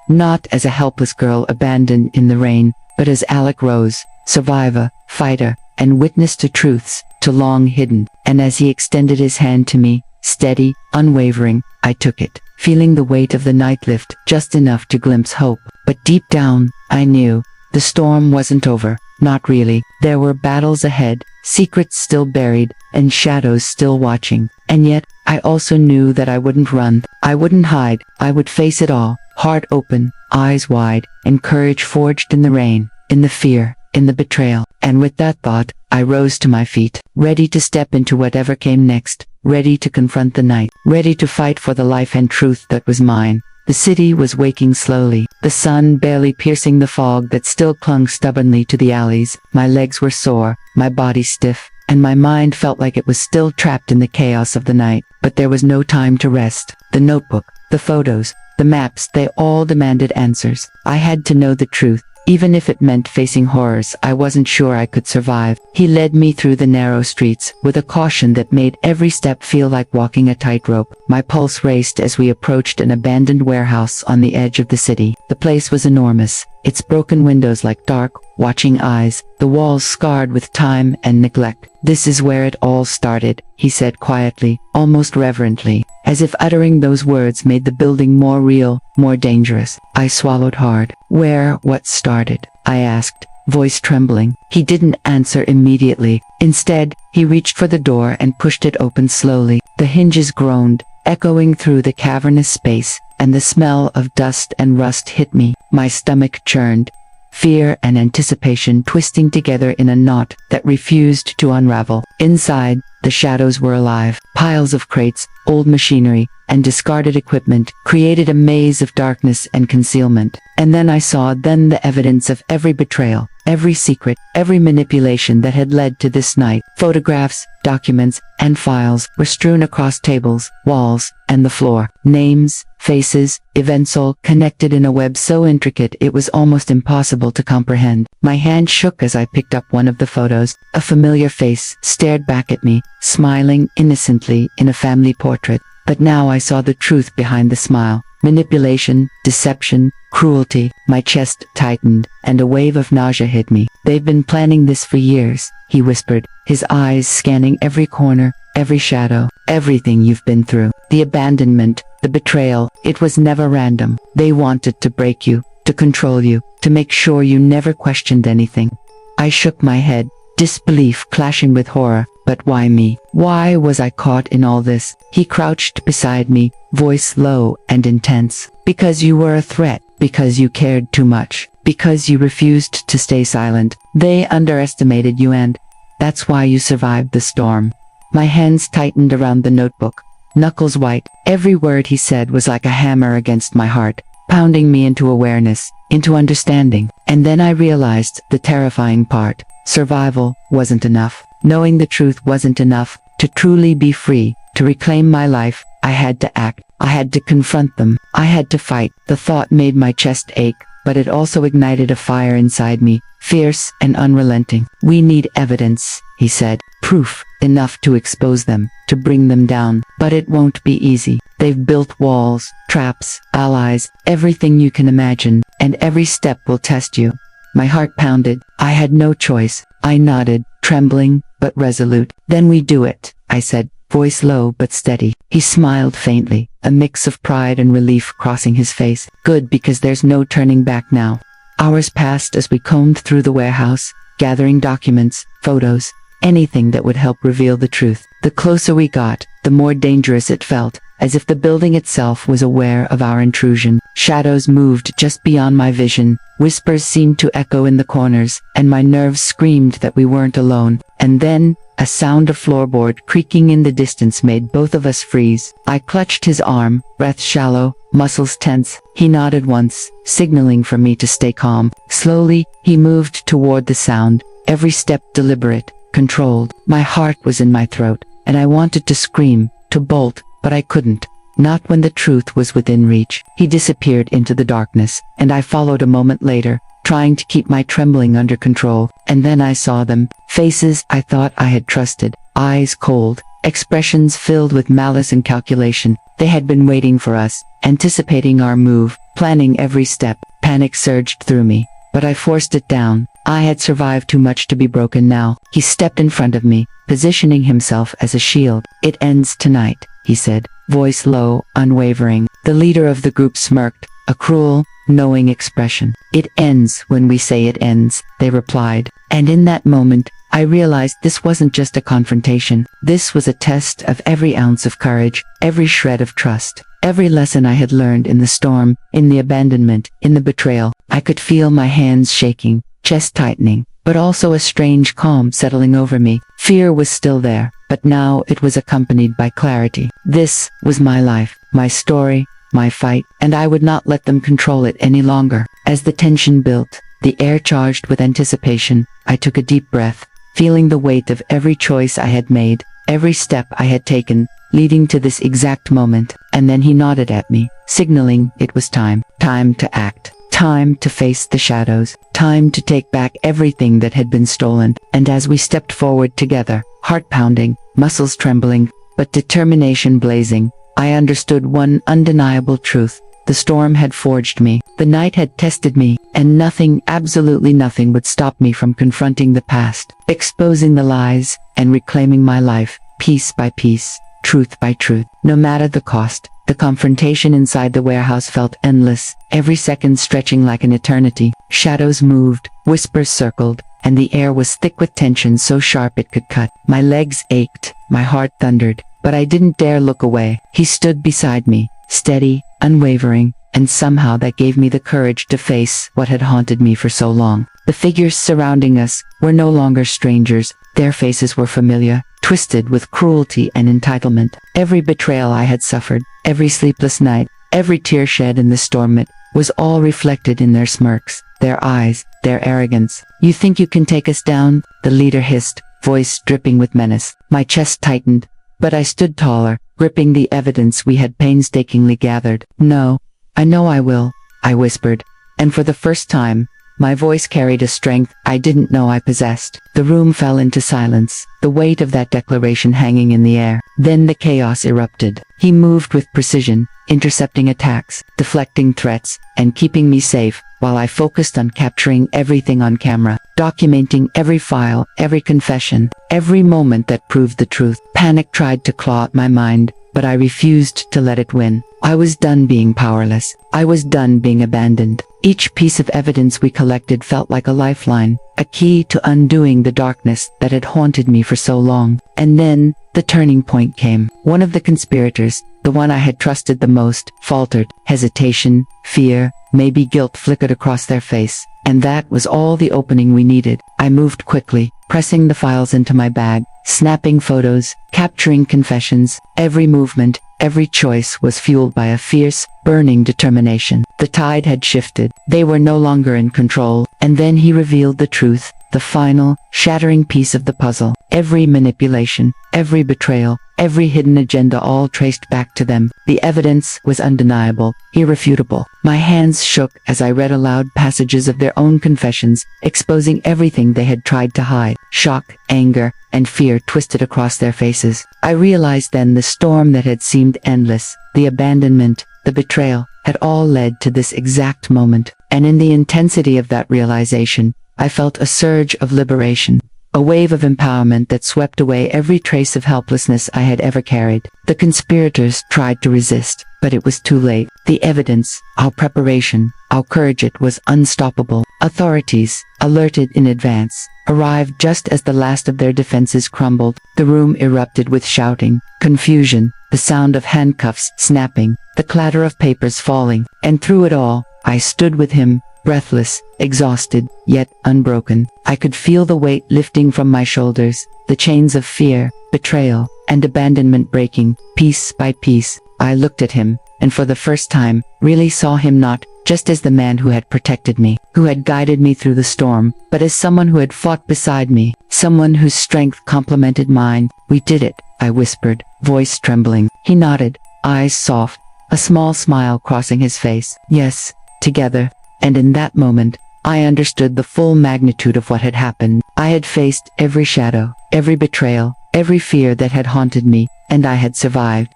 Not as a helpless girl abandoned in the rain, but as Alec Rose, survivor, fighter, and witness to truths too long hidden. And as he extended his hand to me, steady, unwavering, I took it, feeling the weight of the night lift just enough to glimpse hope. But deep down, I knew the storm wasn't over. Not really. There were battles ahead, secrets still buried, and shadows still watching. And yet, I also knew that I wouldn't run. I wouldn't hide. I would face it all, heart open, eyes wide, and courage forged in the rain, in the fear, in the betrayal. And with that thought, I rose to my feet, ready to step into whatever came next, ready to confront the night, ready to fight for the life and truth that was mine. The city was waking slowly, the sun barely piercing the fog that still clung stubbornly to the alleys. My legs were sore, my body stiff, and my mind felt like it was still trapped in the chaos of the night. But there was no time to rest. The notebook, the photos, the maps, they all demanded answers. I had to know the truth, even if it meant facing horrors I wasn't sure I could survive. He led me through the narrow streets, with a caution that made every step feel like walking a tightrope. My pulse raced as we approached an abandoned warehouse on the edge of the city. The place was enormous, its broken windows like dark, watching eyes, the walls scarred with time and neglect. "This is where it all started," he said quietly, almost reverently, as if uttering those words made the building more real, more dangerous. I swallowed hard. "Where? What started?" I asked, voice trembling. He didn't answer immediately. Instead, he reached for the door and pushed it open slowly. The hinges groaned, echoing through the cavernous space, and the smell of dust and rust hit me. My stomach churned, fear and anticipation twisting together in a knot that refused to unravel. Inside, the shadows were alive. Piles of crates, old machinery, and discarded equipment created a maze of darkness and concealment. And then I saw the evidence of every betrayal, every secret, every manipulation that had led to this night. Photographs, documents, and files were strewn across tables, walls, and the floor. Names, faces, events all connected in a web so intricate it was almost impossible to comprehend. My hand shook as I picked up one of the photos. A familiar face stared back at me, smiling innocently in a family portrait. But now I saw the truth behind the smile. Manipulation, deception, cruelty. My chest tightened, and a wave of nausea hit me. "They've been planning this for years," he whispered, his eyes scanning every corner, every shadow, everything you've been through. The abandonment, the betrayal, it was never random. They wanted to break you, to control you, to make sure you never questioned anything. I shook my head, disbelief clashing with horror. But why me? Why was I caught in all this? He crouched beside me, voice low and intense. "Because you were a threat, because you cared too much, because you refused to stay silent. They underestimated you and that's why you survived the storm." My hands tightened around the notebook, knuckles white. Every word he said was like a hammer against my heart, pounding me into awareness, into understanding. And then I realized the terrifying part. Survival wasn't enough. Knowing the truth wasn't enough. To truly be free, to reclaim my life, I had to act. I had to confront them. I had to fight. The thought made my chest ache, but it also ignited a fire inside me, fierce and unrelenting. "We need evidence," he said. "Proof, enough to expose them, to bring them down. But it won't be easy. They've built walls, traps, allies, everything you can imagine, and every step will test you." My heart pounded. I had no choice. I nodded, trembling, but resolute. "Then we do it," I said, voice low but steady. He smiled faintly, a mix of pride and relief crossing his face. "Good, because there's no turning back now." Hours passed as we combed through the warehouse, gathering documents, photos, anything that would help reveal the truth. The closer we got, the more dangerous it felt, as if the building itself was aware of our intrusion. Shadows moved just beyond my vision, whispers seemed to echo in the corners, and my nerves screamed that we weren't alone. And then, a sound of floorboard creaking in the distance made both of us freeze. I clutched his arm, breath shallow, muscles tense. He nodded once, signaling for me to stay calm. Slowly, he moved toward the sound, every step deliberate, controlled. My heart was in my throat, and I wanted to scream, to bolt, but I couldn't. Not when the truth was within reach. He disappeared into the darkness, and I followed a moment later, trying to keep my trembling under control. And then I saw them, faces I thought I had trusted, eyes cold, expressions filled with malice and calculation. They had been waiting for us, anticipating our move, planning every step. Panic surged through me, but I forced it down. I had survived too much to be broken now. He stepped in front of me, positioning himself as a shield. "It ends tonight," he said, voice low, unwavering. The leader of the group smirked, a cruel, knowing expression. "It ends when we say it ends," they replied. And in that moment, I realized this wasn't just a confrontation. This was a test of every ounce of courage, every shred of trust, every lesson I had learned in the storm, in the abandonment, in the betrayal. I could feel my hands shaking, chest tightening, but also a strange calm settling over me. Fear was still there, but now it was accompanied by clarity. This was my life, my story, my fight, and I would not let them control it any longer. As the tension built, the air charged with anticipation, I took a deep breath, feeling the weight of every choice I had made, every step I had taken, leading to this exact moment. And then he nodded at me, signaling it was time. Time to act. Time to face the shadows. Time to take back everything that had been stolen. And as we stepped forward together, heart pounding, muscles trembling, but determination blazing, I understood one undeniable truth. The storm had forged me. The night had tested me, and nothing, absolutely nothing would stop me from confronting the past, exposing the lies, and reclaiming my life, piece by piece. truth by truth, no matter the cost. The confrontation inside the warehouse felt endless, every second stretching like an eternity. Shadows moved, whispers circled, and the air was thick with tension so sharp it could cut. My legs ached, my heart thundered, but I didn't dare look away. He stood beside me, steady, unwavering, and somehow that gave me the courage to face what had haunted me for so long. The figures surrounding us were no longer strangers. Their faces were familiar, twisted with cruelty and entitlement. Every betrayal I had suffered, every sleepless night, every tear shed in the storm was all reflected in their smirks, their eyes, their arrogance. "You think you can take us down?" the leader hissed, voice dripping with menace. My chest tightened, but I stood taller, gripping the evidence we had painstakingly gathered. "No, I know I will," I whispered, and for the first time, my voice carried a strength I didn't know I possessed. The room fell into silence, the weight of that declaration hanging in the air. Then the chaos erupted. He moved with precision, intercepting attacks, deflecting threats, and keeping me safe, while I focused on capturing everything on camera, documenting every file, every confession, every moment that proved the truth. Panic tried to claw at my mind, but I refused to let it win. I was done being powerless. I was done being abandoned. Each piece of evidence we collected felt like a lifeline, a key to undoing the darkness that had haunted me for so long. And then, the turning point came. One of the conspirators, the one I had trusted the most, faltered. Hesitation, fear, maybe guilt flickered across their face. And that was all the opening we needed. I moved quickly, pressing the files into my bag, snapping photos, capturing confessions. Every movement, every choice was fueled by a fierce, burning determination. The tide had shifted. They were no longer in control. And then he revealed the truth, the final, shattering piece of the puzzle. Every manipulation, every betrayal, every hidden agenda, all traced back to them. The evidence was undeniable, irrefutable. My hands shook as I read aloud passages of their own confessions, exposing everything they had tried to hide. Shock, anger, and fear twisted across their faces. I realized then the storm that had seemed endless, the abandonment, the betrayal, had all led to this exact moment. And in the intensity of that realization, I felt a surge of liberation, a wave of empowerment that swept away every trace of helplessness I had ever carried. The conspirators tried to resist, but it was too late. The evidence, our preparation, our courage, it was unstoppable. Authorities, alerted in advance, arrived just as the last of their defenses crumbled. The room erupted with shouting, confusion, the sound of handcuffs snapping, the clatter of papers falling, and through it all, I stood with him, breathless, exhausted, yet unbroken. I could feel the weight lifting from my shoulders, the chains of fear, betrayal, and abandonment breaking, piece by piece. I looked at him, and for the first time, really saw him not just as the man who had protected me, who had guided me through the storm, but as someone who had fought beside me, someone whose strength complemented mine. "We did it," I whispered, voice trembling. He nodded, eyes soft, a small smile crossing his face. "Yes, together." And in that moment, I understood the full magnitude of what had happened. I had faced every shadow, every betrayal, every fear that had haunted me, and I had survived.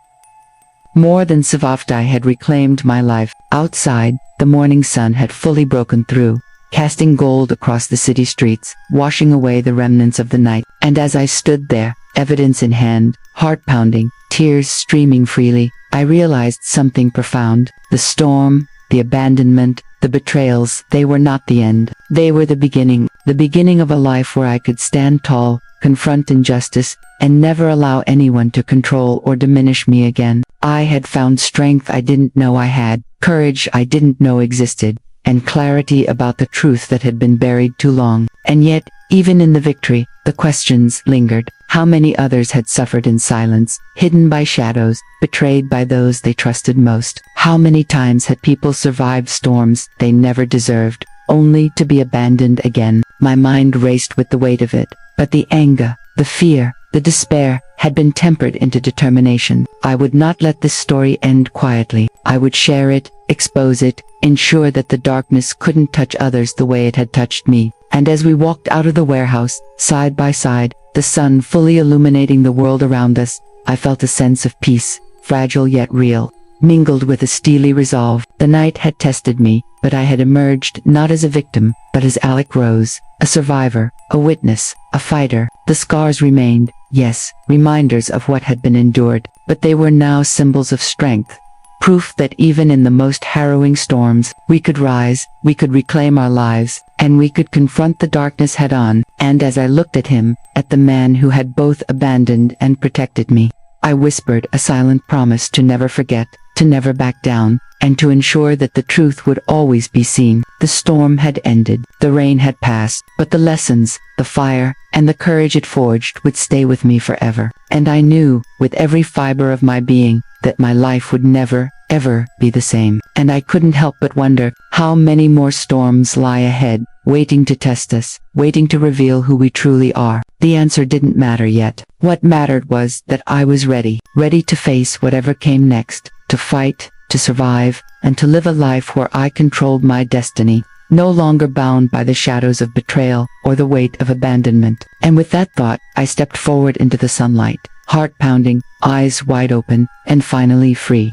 More than survived, I had reclaimed my life. Outside, the morning sun had fully broken through, casting gold across the city streets, washing away the remnants of the night. And as I stood there, evidence in hand, heart pounding, tears streaming freely, I realized something profound. The storm, the abandonment, the betrayals, they were not the end. They were the beginning of a life where I could stand tall, confront injustice, and never allow anyone to control or diminish me again. I had found strength I didn't know I had, courage I didn't know existed, and clarity about the truth that had been buried too long. And yet, even in the victory, the questions lingered. How many others had suffered in silence, hidden by shadows, betrayed by those they trusted most? How many times had people survived storms they never deserved, only to be abandoned again? My mind raced with the weight of it, but the anger, the fear, the despair had been tempered into determination. I would not let this story end quietly. I would share it, expose it, ensure that the darkness couldn't touch others the way it had touched me. And as we walked out of the warehouse, side by side, the sun fully illuminating the world around us, I felt a sense of peace, fragile yet real, mingled with a steely resolve. The night had tested me, but I had emerged not as a victim, but as Alec Rose, a survivor, a witness, a fighter. The scars remained, Yes, reminders of what had been endured, but they were now symbols of strength. Proof that even in the most harrowing storms, we could rise, we could reclaim our lives, and we could confront the darkness head-on. And as I looked at him, at the man who had both abandoned and protected me, I whispered a silent promise to never forget, to never back down, and to ensure that the truth would always be seen. The storm had ended, the rain had passed, but the lessons, the fire, and the courage it forged would stay with me forever. And I knew, with every fiber of my being, that my life would never, ever be the same. And I couldn't help but wonder how many more storms lie ahead, waiting to test us, waiting to reveal who we truly are. The answer didn't matter yet. What mattered was that I was ready to face whatever came next, to fight, to survive, and to live a life where I controlled my destiny, no longer bound by the shadows of betrayal or the weight of abandonment. And with that thought, I stepped forward into the sunlight, heart pounding, eyes wide open, and finally free.